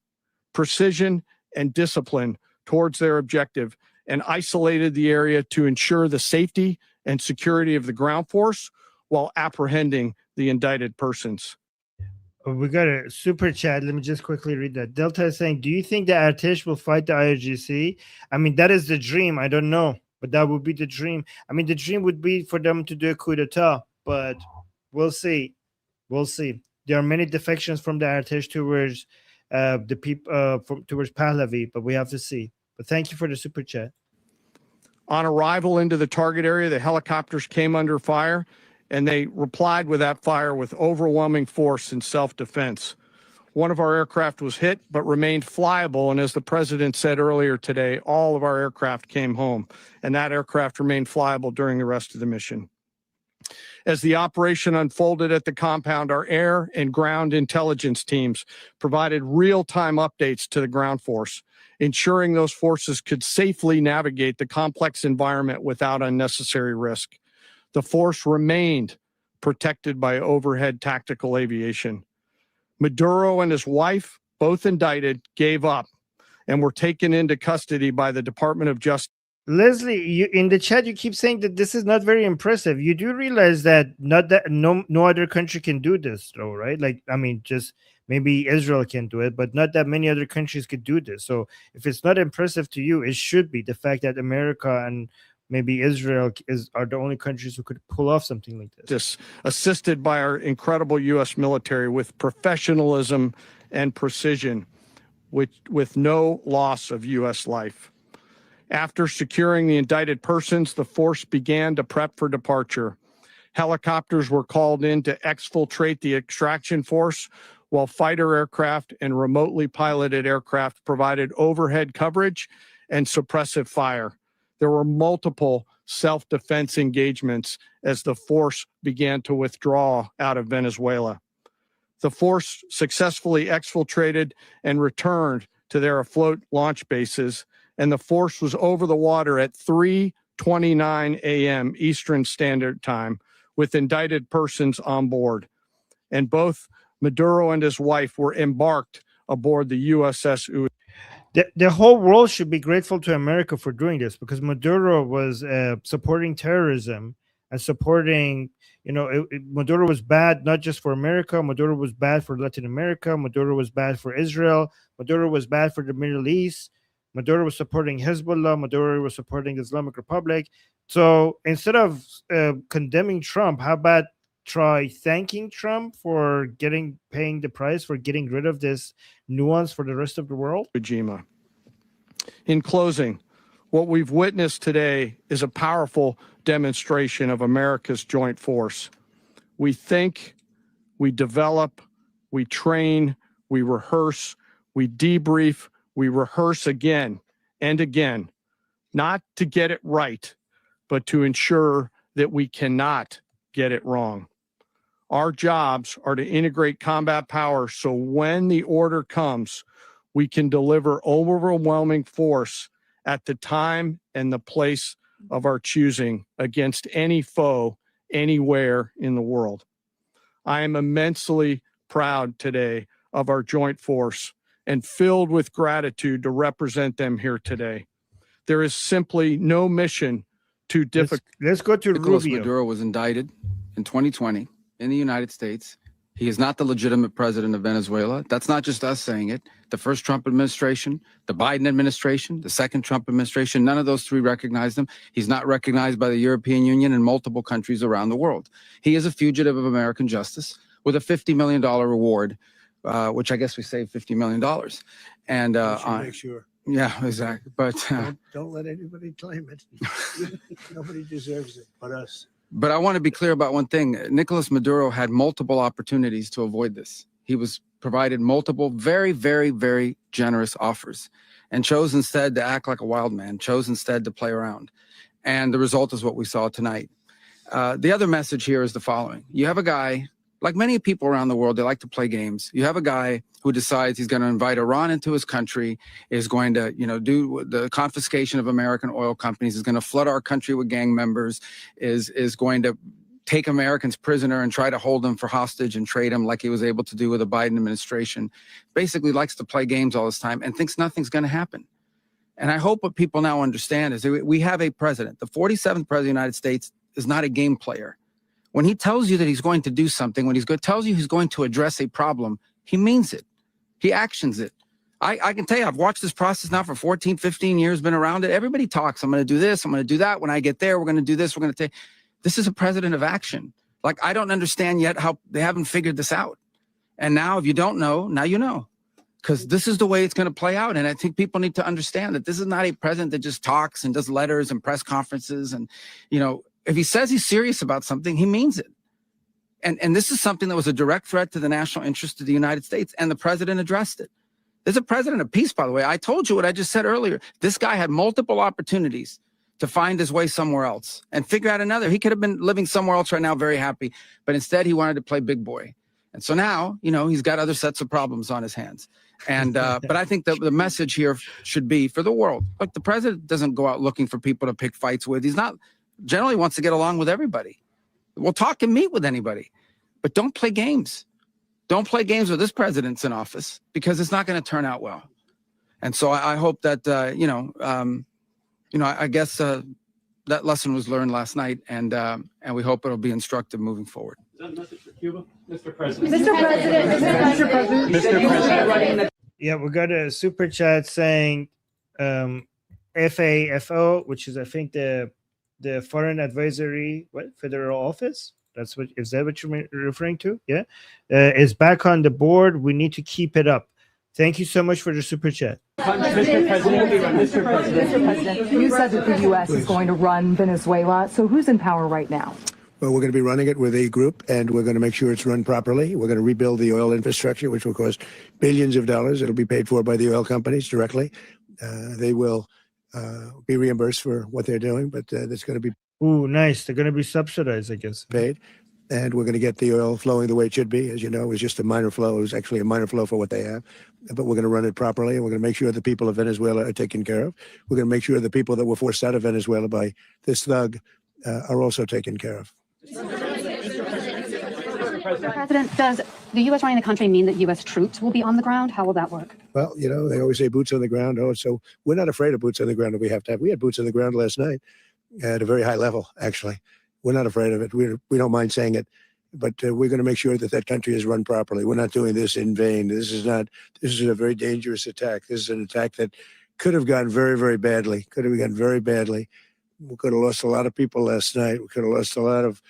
precision, and discipline towards their objective, and isolated the area to ensure the safety and security of the ground force while apprehending the indicted persons.
We got a super chat. Let me just quickly read that. Delta is saying, do you think that Atheist will fight the IRGC? I mean, that is the dream. I don't know, but that would be the dream. I mean, the dream would be for them to do a coup d'etat, but we'll see. We'll see. There are many defections from the Atheist towards the people towards Pahlavi, but we have to see. But thank you for the super chat.
On arrival into the target area, the helicopters came under fire, and they replied with that fire with overwhelming force and self-defense. One of our aircraft was hit, but remained flyable, and as the president said earlier today, all of our aircraft came home, and that aircraft remained flyable during the rest of the mission. As the operation unfolded at the compound, our air and ground intelligence teams provided real-time updates to the ground force, ensuring those forces could safely navigate the complex environment without unnecessary risk. The force remained protected by overhead tactical aviation. Maduro and his wife, both indicted, gave up and were taken into custody by the Department of Justice.
Leslie, you in the chat, you keep saying that this is not very impressive. You do realize that no other country can do this, though, right? Like, I mean, just maybe Israel can do it, but not that many other countries could do this. So if it's not impressive to you, it should be the fact that America and maybe Israel are the only countries who could pull off something like this.
Assisted by our incredible U.S. military with professionalism and precision, with no loss of U.S. life. After securing the indicted persons, the force began to prep for departure. Helicopters were called in to exfiltrate the extraction force, while fighter aircraft and remotely piloted aircraft provided overhead coverage and suppressive fire. There were multiple self-defense engagements as the force began to withdraw out of Venezuela. The force successfully exfiltrated and returned to their afloat launch bases, and the force was over the water at 3:29 a.m. Eastern Standard Time with indicted persons on board. And both Maduro and his wife were embarked aboard the USS
The whole world should be grateful to America for doing this, because Maduro was supporting terrorism and supporting, Maduro was bad not just for America. Maduro was bad for Latin America. Maduro was bad for Israel. Maduro was bad for the Middle East. Maduro was supporting Hezbollah. Maduro was supporting the Islamic Republic. So instead of condemning Trump, how about try thanking Trump for paying the price for getting rid of this nuance for the rest of the world?
Ujima. In closing, what we've witnessed today is a powerful demonstration of America's joint force. We think, we develop, we train, we rehearse, we debrief, we rehearse again and again, not to get it right, but to ensure that we cannot get it wrong. Our jobs are to integrate combat power so when the order comes, we can deliver overwhelming force at the time and the place of our choosing against any foe anywhere in the world. I am immensely proud today of our joint force and filled with gratitude to represent them here today. There is simply no mission too difficult.
Let's go to
Nicolas
Rubio.
Maduro was indicted in 2020 in the United States. He is not the legitimate president of Venezuela. That's not just us saying it. The first Trump administration, the Biden administration, the second Trump administration, none of those three recognized him. He's not recognized by the European Union and multiple countries around the world. He is a fugitive of American justice with a $50 million reward, which I guess we saved $50 million. And
Make sure.
yeah, exactly. But
Don't let anybody claim it. Nobody deserves it but us.
But I want to be clear about one thing. Nicolas Maduro had multiple opportunities to avoid this. He was provided multiple very, very, very generous offers and chose instead to act like a wild man, chose instead to play around. And the result is what we saw tonight. The other message here is the following. You have a guy, like many people around the world, they like to play games. You have a guy who decides he's going to invite Iran into his country, is going to, do the confiscation of American oil companies, is going to flood our country with gang members, is going to take Americans prisoner and try to hold them for hostage and trade them like he was able to do with the Biden administration. Basically likes to play games all this time and thinks nothing's going to happen. And I hope what people now understand is that we have a president. The 47th president of the United States is not a game player. When he tells you that he's going to do something, when tells you he's going to address a problem, he means it. He actions it. I can tell you, I've watched this process now for 14, 15 years, been around it. Everybody talks. I'm going to do this. I'm going to do that. When I get there, we're going to do this. We're going to take. This is a president of action. Like, I don't understand yet how they haven't figured this out. And now, if you don't know, now you know. Because this is the way it's going to play out. And I think people need to understand that this is not a president that just talks and does letters and press conferences. And, if he says he's serious about something, he means it. And this is something that was a direct threat to the national interest of the United States, and the president addressed it. There's a president of peace, by the way. I told you what I just said earlier. This guy had multiple opportunities to find his way somewhere else and figure out another. He could have been living somewhere else right now, very happy, but instead he wanted to play big boy. And so now, he's got other sets of problems on his hands. And but I think the message here should be for the world. Look, the president doesn't go out looking for people to pick fights with. He's not generally wants to get along with everybody. We'll talk and meet with anybody, but don't play games. Don't play games with this president's in office, because it's not going to turn out well. And so I hope that, I guess that lesson was learned last night, and we hope it'll be instructive moving forward.
Is that a message for Cuba? Mr. President.
Mr. President. Mr. President. Mr. President.
Yeah, we got a super chat saying FAFO, which is, I think, the Foreign Advisory Federal Office. Is that what you're referring to? Yeah, is back on the board. We need to keep it up. Thank you so much for the super chat.
Mr. President, you said that the U.S. is going to run Venezuela. So who's in power right now?
Well, we're going to be running it with a group, and we're going to make sure it's run properly. We're going to rebuild the oil infrastructure, which will cost billions of dollars. It'll be paid for by the oil companies directly. They will be reimbursed for what they're doing, but it's going to be
nice. They're going to be subsidized, I guess.
Paid, and we're going to get the oil flowing the way it should be. As you know, it was just a minor flow. It was actually a minor flow for what they have, but we're going to run it properly, and we're going to make sure the people of Venezuela are taken care of. We're going to make sure the people that were forced out of Venezuela by this thug are also taken care of.
Mr. President, does the U.S. running the country mean that U.S. troops will be on the ground? How will that work?
Well, you know, they always say boots on the ground. Oh, so we're not afraid of boots on the ground that we have to have. We had boots on the ground last night at a very high level, actually. We're not afraid of it. We don't mind saying it. But we're going to make sure that that country is run properly. We're not doing this in vain. This is a very dangerous attack. This is an attack that could have gone very, very badly. Could have gone very badly. We could have lost a lot of people last night. We could have lost a lot of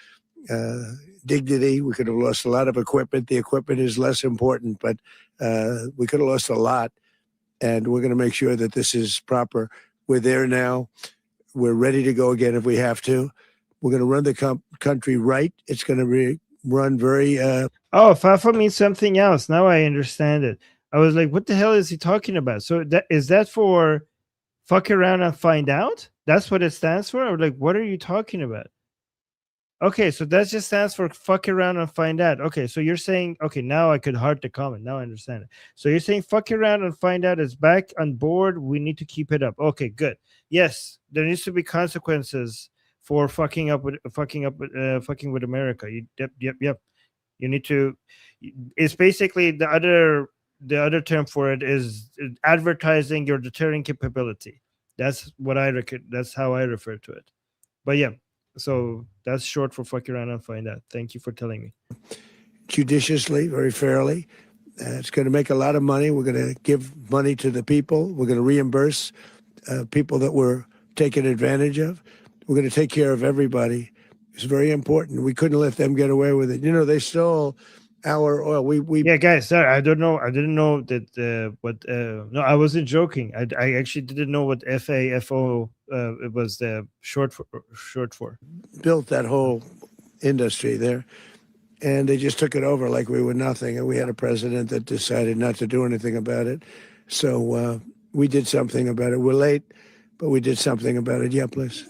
dignity. We could have lost a lot of equipment. The equipment is less important, but we could have lost a lot. And we're going to make sure that this is proper. We're there now. We're ready to go again if we have to. We're going to run the country right. It's going to run very...
Oh, Fafa means something else. Now I understand it. I was like, what the hell is he talking about? So is that for fuck around and find out? That's what it stands for? I was like, what are you talking about? Okay, so that just stands for fuck around and find out. Okay, so you're saying, okay, now I could heart the comment. Now I understand it. So you're saying fuck around and find out is back on board. We need to keep it up. Okay, good. Yes, there needs to be consequences for fucking with America. Yep. You need to. It's basically the other term for it is advertising your deterring capability. That's what that's how I refer to it. But yeah, so that's short for fuck around and find out. Thank you for telling me.
Judiciously, very fairly. It's going to make a lot of money. We're going to give money to the people. We're going to reimburse people that were taken advantage of. We're going to take care of everybody. It's very important. We couldn't let them get away with it. You know, they stole our oil.
Yeah, guys, sorry, I didn't know that. No, I wasn't joking. I actually didn't know what FAFO it was the short for.
Built that whole industry there, and they just took it over like we were nothing. And we had a president that decided not to do anything about it. So we did something about it. We're late, but we did something about it. Yeah, please.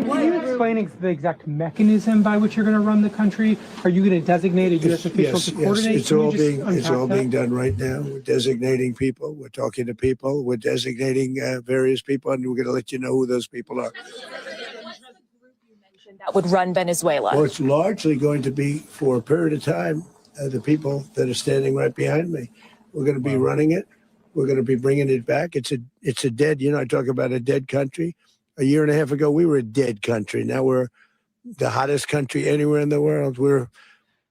Are you explaining the exact mechanism by which you're going to run the country? Are you going to designate a U.S. official to coordinate?
Yes, it's all being done right now. We're designating people. We're talking to people. We're designating various people, and we're going to let you know who those people are.
That would run Venezuela.
Well, it's largely going to be for a period of time the people that are standing right behind me. We're going to be running it. We're going to be bringing it back. It's a dead. You know, I talk about a dead country. A year and a half ago, we were a dead country. Now we're the hottest country anywhere in the world.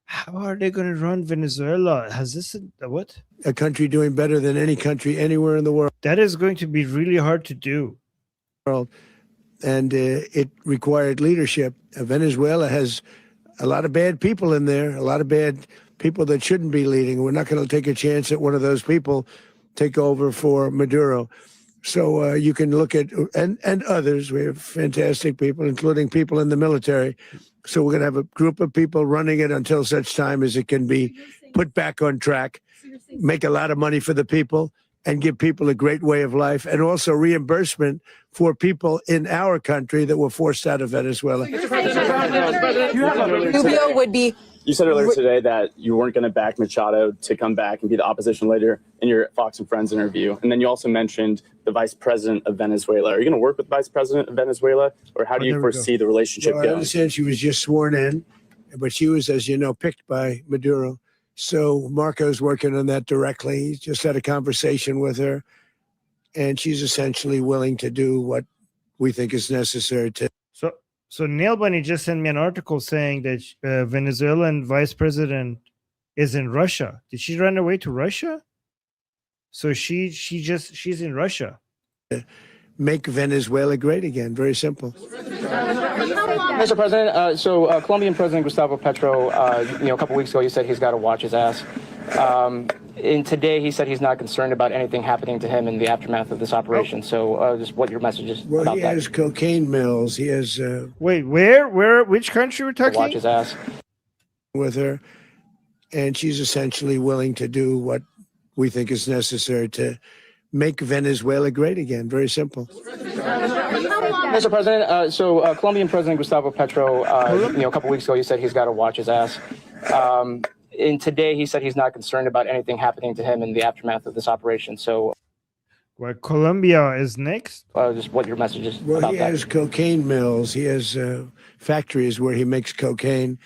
How are they going to run Venezuela? Has this what?
A country doing better than any country anywhere in the world.
That is going to be really hard to do.
And it required leadership. Venezuela has a lot of bad people in there, a lot of bad people that shouldn't be leading. We're not going to take a chance that one of those people take over for Maduro. So you can look at, and others, we have fantastic people, including people in the military. So we're going to have a group of people running it until such time as it can be put back on track, make a lot of money for the people, and give people a great way of life, and also reimbursement for people in our country that were forced out of Venezuela.
Rubio would be...
You said earlier today that you weren't going to back Machado to come back and be the opposition leader in your Fox and Friends interview. And then you also mentioned the vice president of Venezuela. Are you going to work with the vice president of Venezuela, or how do you foresee the relationship going?
I understand she was just sworn in, but she was, as you know, picked by Maduro. So Marco's working on that directly. He just had a conversation with her, and she's essentially willing to do what we think is necessary to.
So Neil Bunny just sent me an article saying that Venezuelan vice president is in Russia. Did she run away to Russia? So she's in Russia.
Make Venezuela great again. Very simple.
Mr. President, so Colombian President Gustavo Petro, a couple weeks ago, you said he's got to watch his ass. And today he said he's not concerned about anything happening to him in the aftermath of this operation. So just what your message is about that.
He has cocaine mills. He has...
Wait, where, which country we're talking?
Watch his ass.
With her. And she's essentially willing to do what we think is necessary to make Venezuela great again. Very simple.
Mr. President, so Colombian President Gustavo Petro, a couple weeks ago, you said he's got to watch his ass. And today he said he's not concerned about anything happening to him in the aftermath of this operation. So,
well, Colombia is next.
Just what your message is
about that. He has cocaine mills. He has factories where he makes cocaine.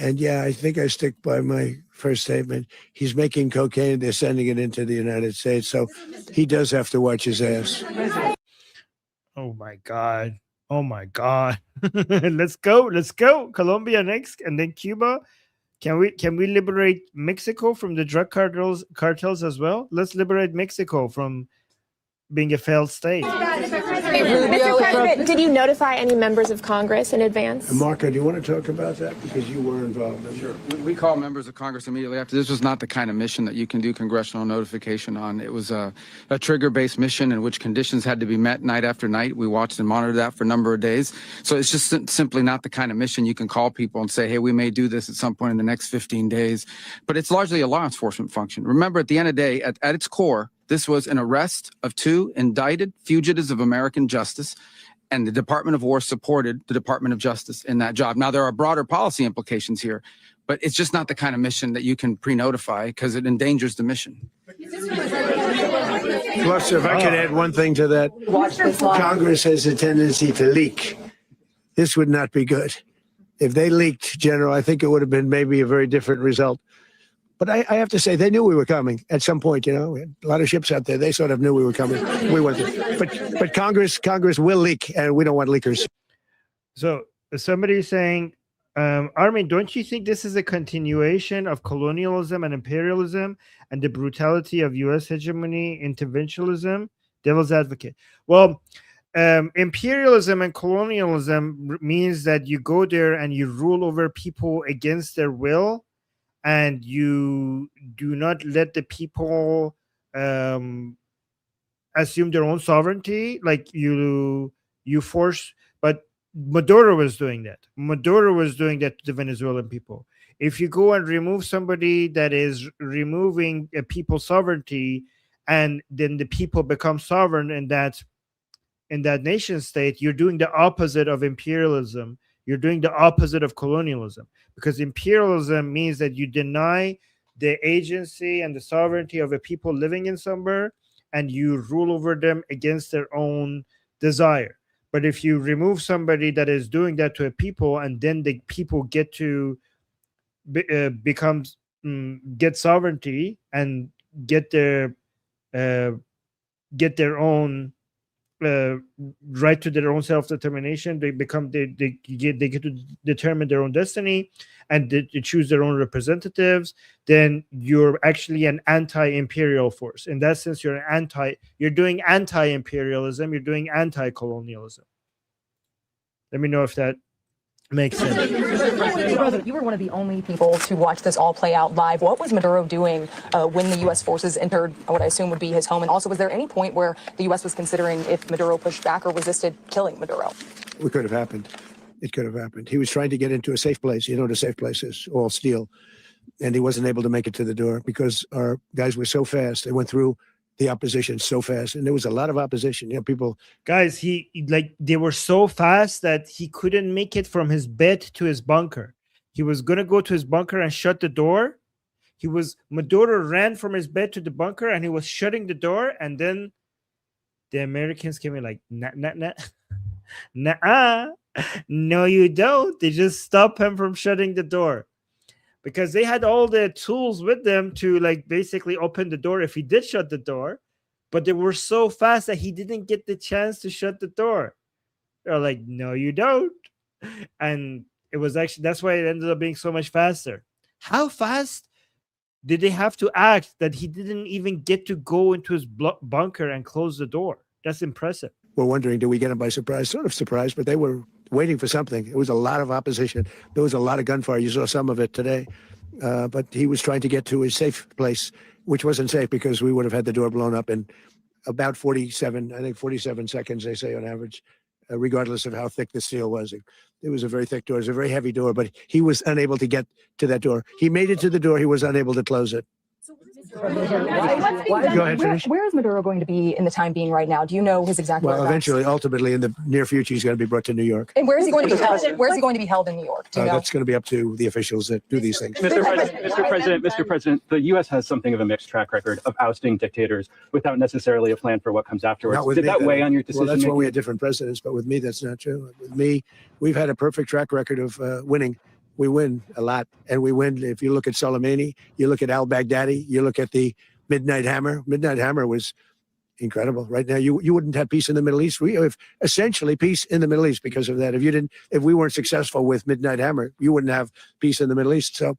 And yeah, I think I stick by my first statement. He's making cocaine. They're sending it into the United States. So he does have to watch his ass.
Oh my God. Oh my God. Let's go. Let's go. Colombia next, and then Cuba. Can we liberate Mexico from the drug cartels as well? Let's liberate Mexico from being a failed state.
Mr. President, did you notify any members of Congress in advance?
Marco, do you want to talk about that? Because you were involved in it.
Sure. We called members of Congress immediately after. This was not the kind of mission that you can do congressional notification on. It was a trigger-based mission in which conditions had to be met night after night. We watched and monitored that for a number of days. So it's just simply not the kind of mission you can call people and say, hey, we may do this at some point in the next 15 days. But it's largely a law enforcement function. Remember, at the end of the day, at its core, this was an arrest of 2 indicted fugitives of American justice, and the Department of War supported the Department of Justice in that job. Now, there are broader policy implications here, but it's just not the kind of mission that you can pre-notify because it endangers the mission.
Plus, if I could add one thing to that, Congress has a tendency to leak. This would not be good. If they leaked, General, I think it would have been maybe a very different result. But I have to say, they knew we were coming at some point. You know, we had a lot of ships out there. They sort of knew we were coming. We went there. But Congress will leak, and we don't want leakers.
So somebody's saying, Armin, don't you think this is a continuation of colonialism and imperialism and the brutality of U.S. hegemony, interventionism? Devil's advocate. Well, imperialism and colonialism means that you go there and you rule over people against their will, and you do not let the people assume their own sovereignty. Like you force, but Maduro was doing that. Maduro was doing that to the Venezuelan people. If you go and remove somebody that is removing a people's sovereignty, and then the people become sovereign in that nation state, you're doing the opposite of imperialism. You're doing the opposite of colonialism, because imperialism means that you deny the agency and the sovereignty of a people living in somewhere, and you rule over them against their own desire. But if you remove somebody that is doing that to a people, and then the people get to get sovereignty and get their own right to their own self-determination, they get to determine their own destiny, and they choose their own representatives, then you're actually an anti-imperial force. In that sense, you're doing anti-imperialism, you're doing anti-colonialism. Let me know if that makes sense.
President, you were one of the only people to watch this all play out live. What was Maduro doing when the U.S. forces entered what I assume would be his home? And also, was there any point where the U.S. was considering if Maduro pushed back or resisted killing Maduro?
It could have happened. It could have happened. He was trying to get into a safe place. You know what a safe place is, all steel. And he wasn't able to make it to the door because our guys were so fast. They went through the opposition so fast, and there was a lot of opposition. You know, people,
guys, they were so fast that he couldn't make it from his bed to his bunker. He was gonna go to his bunker and shut the door. Maduro ran from his bed to the bunker, and he was shutting the door, and then the Americans came in like, nah, no, you don't. They just stopped him from shutting the door, because they had all the tools with them to like basically open the door if he did shut the door, but they were so fast that he didn't get the chance to shut the door. They're like, no, you don't. And it was actually, that's why it ended up being so much faster. How fast did they have to act that he didn't even get to go into his bunker and close the door? That's impressive.
We're wondering, do we get him by surprise? Sort of surprised, but they were waiting for something. It was a lot of opposition. There was a lot of gunfire. You saw some of it today. But he was trying to get to his safe place, which wasn't safe because we would have had the door blown up in about 47 seconds, they say on average, regardless of how thick the steel was. It was a very thick door. It was a very heavy door, but he was unable to get to that door. He made it to the door. He was unable to close it.
Go ahead, finish. Where is Maduro going to be in the time being right now? Do you know his exact
Well,
whereabouts?
eventually, ultimately, in the near future, he's going to be brought to New York.
And where is he going to be held? Where is he going to be held in New York? Do you know?
That's going to be up to the officials that do these things.
Mr. President, the U.S. has something of a mixed track record of ousting dictators without necessarily a plan for what comes afterwards. Did that weigh on your decision?
Well, that's why we had different presidents, but with me, that's not true. With me, we've had a perfect track record of winning we win a lot. And we win, if you look at Soleimani, you look at al-Baghdadi, you look at the Midnight Hammer. Midnight Hammer was incredible. Right now, you wouldn't have peace in the Middle East. We have essentially peace in the Middle East because of that. If we weren't successful with Midnight Hammer, you wouldn't have peace in the Middle East. So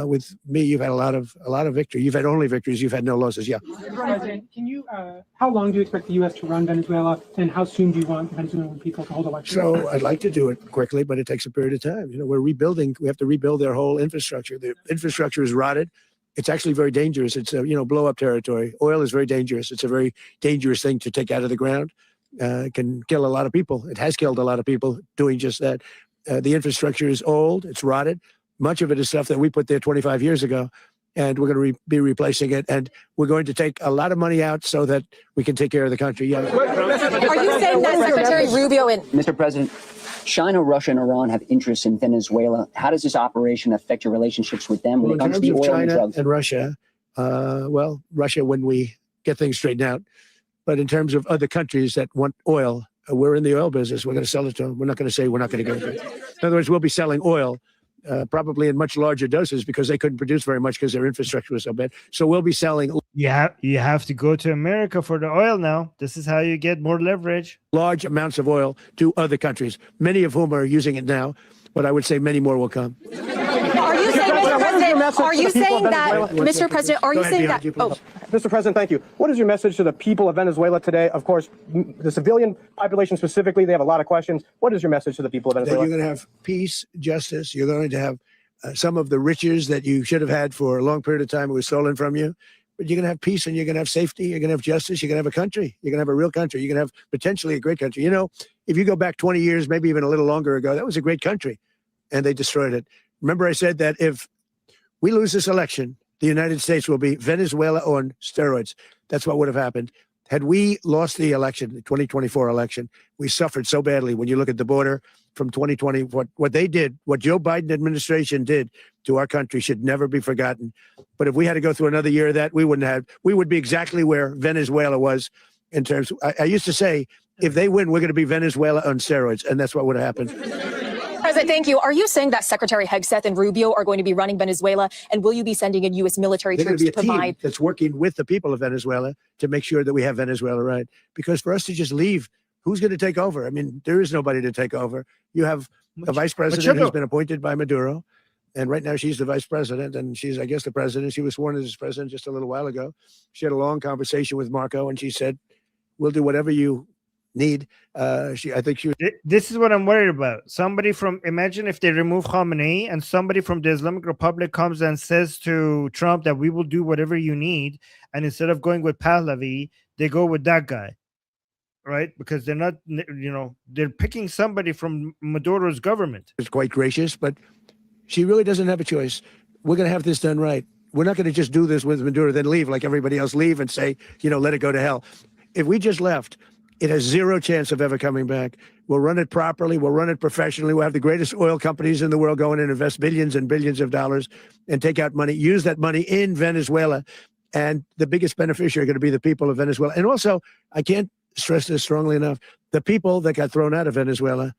with me, you've had a lot of victory. You've had only victories. You've had no losses. Yeah.
President, can you? How long do you expect the U.S. to run Venezuela, and how soon do you want Venezuelan people to hold elections?
So I'd like to do it quickly, but it takes a period of time. We're rebuilding. We have to rebuild their whole infrastructure. The infrastructure is rotted. It's actually very dangerous. It's blow up territory. Oil is very dangerous. It's a very dangerous thing to take out of the ground. It can kill a lot of people. It has killed a lot of people doing just that. The infrastructure is old. It's rotted. Much of it is stuff that we put there 25 years ago, and we're going to be replacing it. And we're going to take a lot of money out so that we can take care of the country. Yeah.
Are you saying that Secretary Rubio and
Mr. President, China, Russia, and Iran have interests in Venezuela. How does this operation affect your relationships with them when it comes to the oil and drugs?
And Russia, Russia, when we get things straightened out. But in terms of other countries that want oil, we're in the oil business. We're going to sell it to them. We're not going to say we're not going to go into it. In other words, we'll be selling oil, probably in much larger doses because they couldn't produce very much because their infrastructure was so bad. So we'll be selling.
You have to go to America for the oil now. This is how you get more leverage.
Large amounts of oil to other countries, many of whom are using it now, but I would say many more will come.
Are you saying, Mr. President, are you saying that, Mr. President, are you saying that?
Mr. President, thank you. What is your message to the people of Venezuela today? Of course, the civilian population specifically, they have a lot of questions. What is your message to the people of Venezuela?
That you're going to have peace, justice. You're going to have some of the riches that you should have had for a long period of time. It was stolen from you. But you're going to have peace and you're going to have safety. You're going to have justice. You're going to have a country. You're going to have a real country. You're going to have potentially a great country. If you go back 20 years, maybe even a little longer ago, that was a great country and they destroyed it. Remember, I said that if we lose this election, the United States will be Venezuela on steroids. That's what would have happened. Had we lost the election, the 2024 election, we suffered so badly. When you look at the border from 2020, what they did, what Joe Biden administration did to our country should never be forgotten. But if we had to go through another year of that, we would be exactly where Venezuela was in terms. I used to say, if they win, we're going to be Venezuela on steroids. And that's what would have happened.
President, thank you. Are you saying that Secretary Hegseth and Rubio are going to be running Venezuela, and will you be sending in U.S. military troops to provide?
Team that's working with the people of Venezuela to make sure that we have Venezuela right. Because for us to just leave, who's going to take over? I mean, there is nobody to take over. You have a vice president who's been appointed by Maduro, and right now she's the vice president, and she's, I guess, the president. She was sworn as president just a little while ago. She had a long conversation with Marco, and she said, "We'll do whatever you need."
This is what I'm worried about. Imagine if they remove Khamenei and somebody from the Islamic Republic comes and says to Trump that we will do whatever you need, and instead of going with Pahlavi, they go with that guy, right? Because they're not, they're picking somebody from Maduro's government.
It's quite gracious, but she really doesn't have a choice. We're going to have this done right. We're not going to just do this with Maduro, then leave like everybody else, leave and say, let it go to hell. If we just left, it has zero chance of ever coming back. We'll run it properly. We'll run it professionally. We'll have the greatest oil companies in the world go in and invest billions and billions of dollars and take out money, use that money in Venezuela. And the biggest beneficiary are going to be the people of Venezuela. And also, I can't stress this strongly enough, the people that got thrown out of Venezuela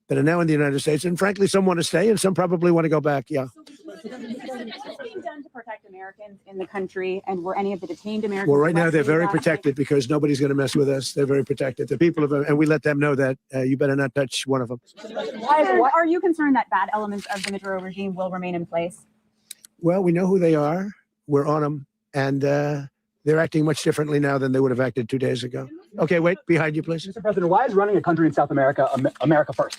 that are now in the United States. And frankly, some want to stay and some probably want to go back. Yeah.
Being done to protect Americans in the country, and were any of the detained Americans?
Well, right now they're very protected because nobody's going to mess with us. They're very protected. The people of, and we let them know that you better not touch one of them.
Are you concerned that bad elements of the Maduro regime will remain in place?
Well, we know who they are. We're on them, and they're acting much differently now than they would have acted 2 days ago. Okay, wait, behind you, please.
Mr. President, why is running a country in South America America first?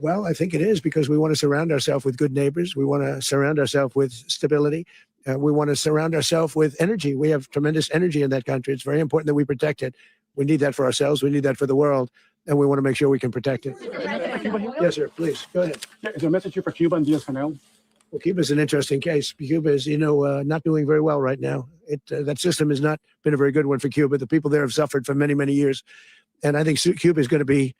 Well, I think it is because we want to surround ourselves with good neighbors. We want to surround ourselves with stability. We want to surround ourselves with energy. We have tremendous energy in that country. It's very important that we protect it. We need that for ourselves. We need that for the world. And we want to make sure we can protect it. Yes, sir. Please, go ahead.
Is there a message here for Cuba and Diaz-Canel?
Well, Cuba's an interesting case. Cuba is, not doing very well right now. That system has not been a very good one for Cuba. The people there have suffered for many, many years. And I think Cuba is going to be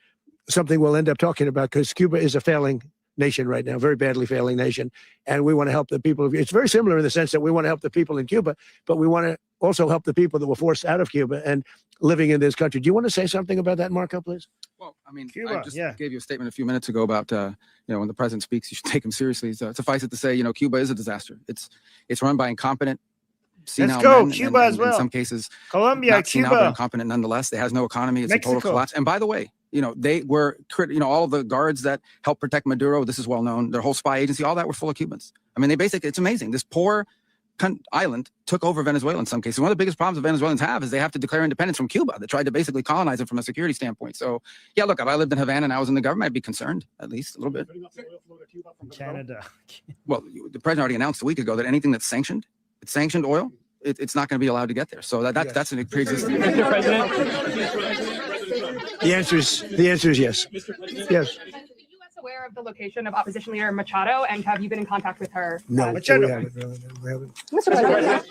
something we'll end up talking about because Cuba is a failing nation right now, very badly failing nation. And we want to help the people. It's very similar in the sense that we want to help the people in Cuba, but we want to also help the people that were forced out of Cuba and living in this country. Do you want to say something about that, Marco, please?
Well, I mean,
Cuba,
I just gave you a statement a few minutes ago about, when the president speaks, you should take him seriously. So suffice it to say, Cuba is a disaster. It's run by incompetent, senile
Let's go,
men,
Cuba
and
as well.
in some cases,
Colombia,
not senile, but
Cuba.
incompetent nonetheless. It has no economy. It's a
Mexico.
total collapse. And by the way, they were, all of the guards that helped protect Maduro, this is well known, their whole spy agency, all that were full of Cubans. I mean, it's amazing. This poor island took over Venezuela in some cases. One of the biggest problems that Venezuelans have is they have to declare independence from Cuba. They tried to basically colonize it from a security standpoint. So, yeah, look, if I lived in Havana and I was in the government, I'd be concerned, at least a little bit.
Canada.
Well, the president already announced a week ago that anything that's sanctioned oil, it's not going to be allowed to get there. So that's a pre-existing.
Mr. President.
The answer is yes. Yes.
Aware of the location of opposition leader Machado, and have you been in contact with her?
No,
Machado.
we haven't.
Mr. President,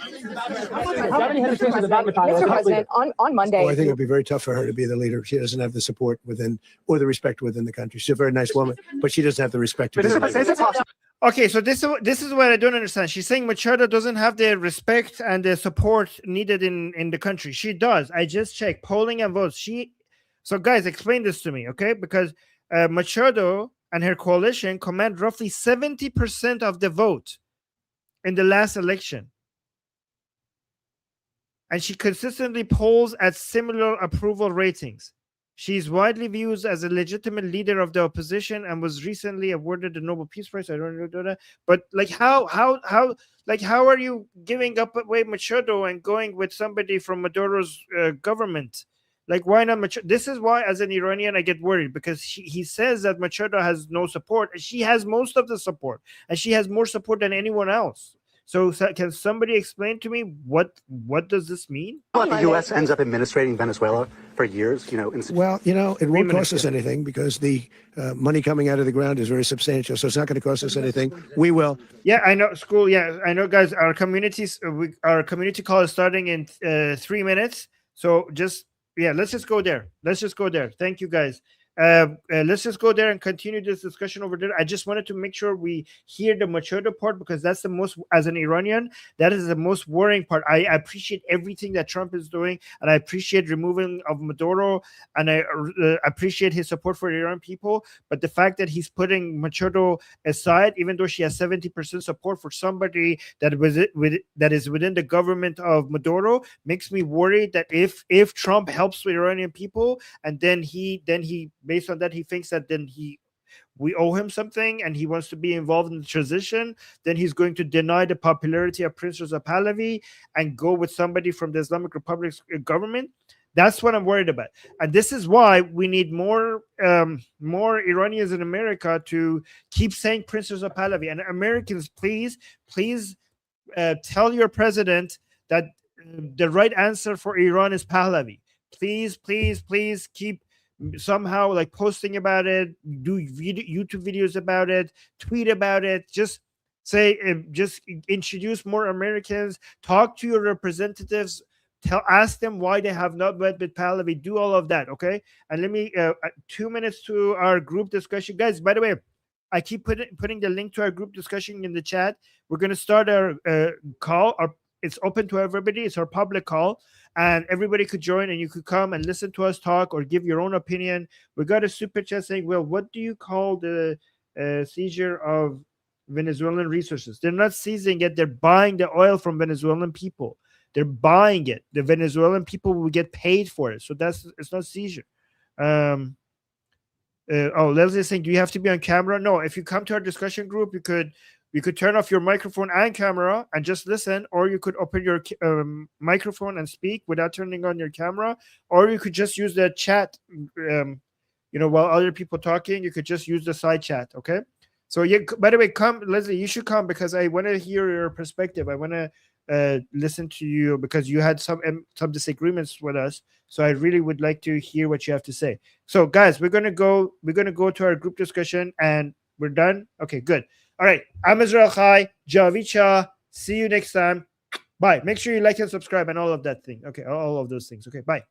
Mr. President, on Monday.
I think it would be very tough for her to be the leader. She doesn't have the support within or the respect within the country. She's a very nice woman, but she doesn't have the respect to be the leader.
Okay, so this is what I don't understand. She's saying Machado doesn't have the respect and the support needed in the country. She does. I just checked polling and votes. So guys, explain this to me, okay? Because Machado and her coalition command roughly 70% of the vote in the last election. And she consistently polls at similar approval ratings. She's widely viewed as a legitimate leader of the opposition and was recently awarded the Nobel Peace Prize. I don't know that, but how are you giving up away Machado and going with somebody from Maduro's government? Like, why not Machado? This is why, as an Iranian, I get worried, because he says that Machado has no support. And she has most of the support, and she has more support than anyone else. So can somebody explain to me what does this mean?
Well, the U.S. ends up administrating Venezuela for years,
Well, it won't cost us anything because the money coming out of the ground is very substantial. So it's not going to cost us anything. We will.
Yeah, I know. School. Yeah, I know, guys. Our community call is starting in 3 minutes. So let's just go there. Thank you, guys. Let's just go there and continue this discussion over there. I just wanted to make sure we hear the Machado part, because that's the most, as an Iranian, that is the most worrying part. I appreciate everything that Trump is doing, and I appreciate removing of Maduro, and I appreciate his support for the Iranian people. But the fact that he's putting Machado aside, even though she has 70% support for somebody that is within the government of Maduro, makes me worried that if Trump helps the Iranian people, and then he based on that, he thinks that we owe him something and he wants to be involved in the transition, then he's going to deny the popularity of Prince Reza Pahlavi and go with somebody from the Islamic Republic's government. That's what I'm worried about. And this is why we need more Iranians in America to keep saying Prince Reza Pahlavi. And Americans, please tell your president that the right answer for Iran is Pahlavi. Please keep somehow like posting about it, do YouTube videos about it, tweet about it, just say, just introduce more Americans, talk to your representatives, ask them why they have not met with Pahlavi, do all of that, okay? And let me 2 minutes to our group discussion, guys. By the way, I keep putting the link to our group discussion in the chat. We're going to start our call. It's open to everybody. It's our public call, and everybody could join, and you could come and listen to us talk or give your own opinion. We got a super chat saying, well, what do you call the seizure of Venezuelan resources? They're not seizing it. They're buying the oil from Venezuelan people. They're buying it. The Venezuelan people will get paid for it. So it's not seizure. Leslie's saying, do you have to be on camera? No, if you come to our discussion group, you could turn off your microphone and camera and just listen, or you could open your microphone and speak without turning on your camera, or you could just use the chat, while other people talking, you could just use the side chat, okay? So by the way, come, Leslie, you should come because I want to hear your perspective. I want to listen to you because you had some disagreements with us. So I really would like to hear what you have to say. So guys, we're gonna go to our group discussion and we're done. Okay, good. All right, I'm Israel Chai, Javid Shah. See you next time. Bye. Make sure you like and subscribe and all of that thing. Okay, all of those things. Okay, bye.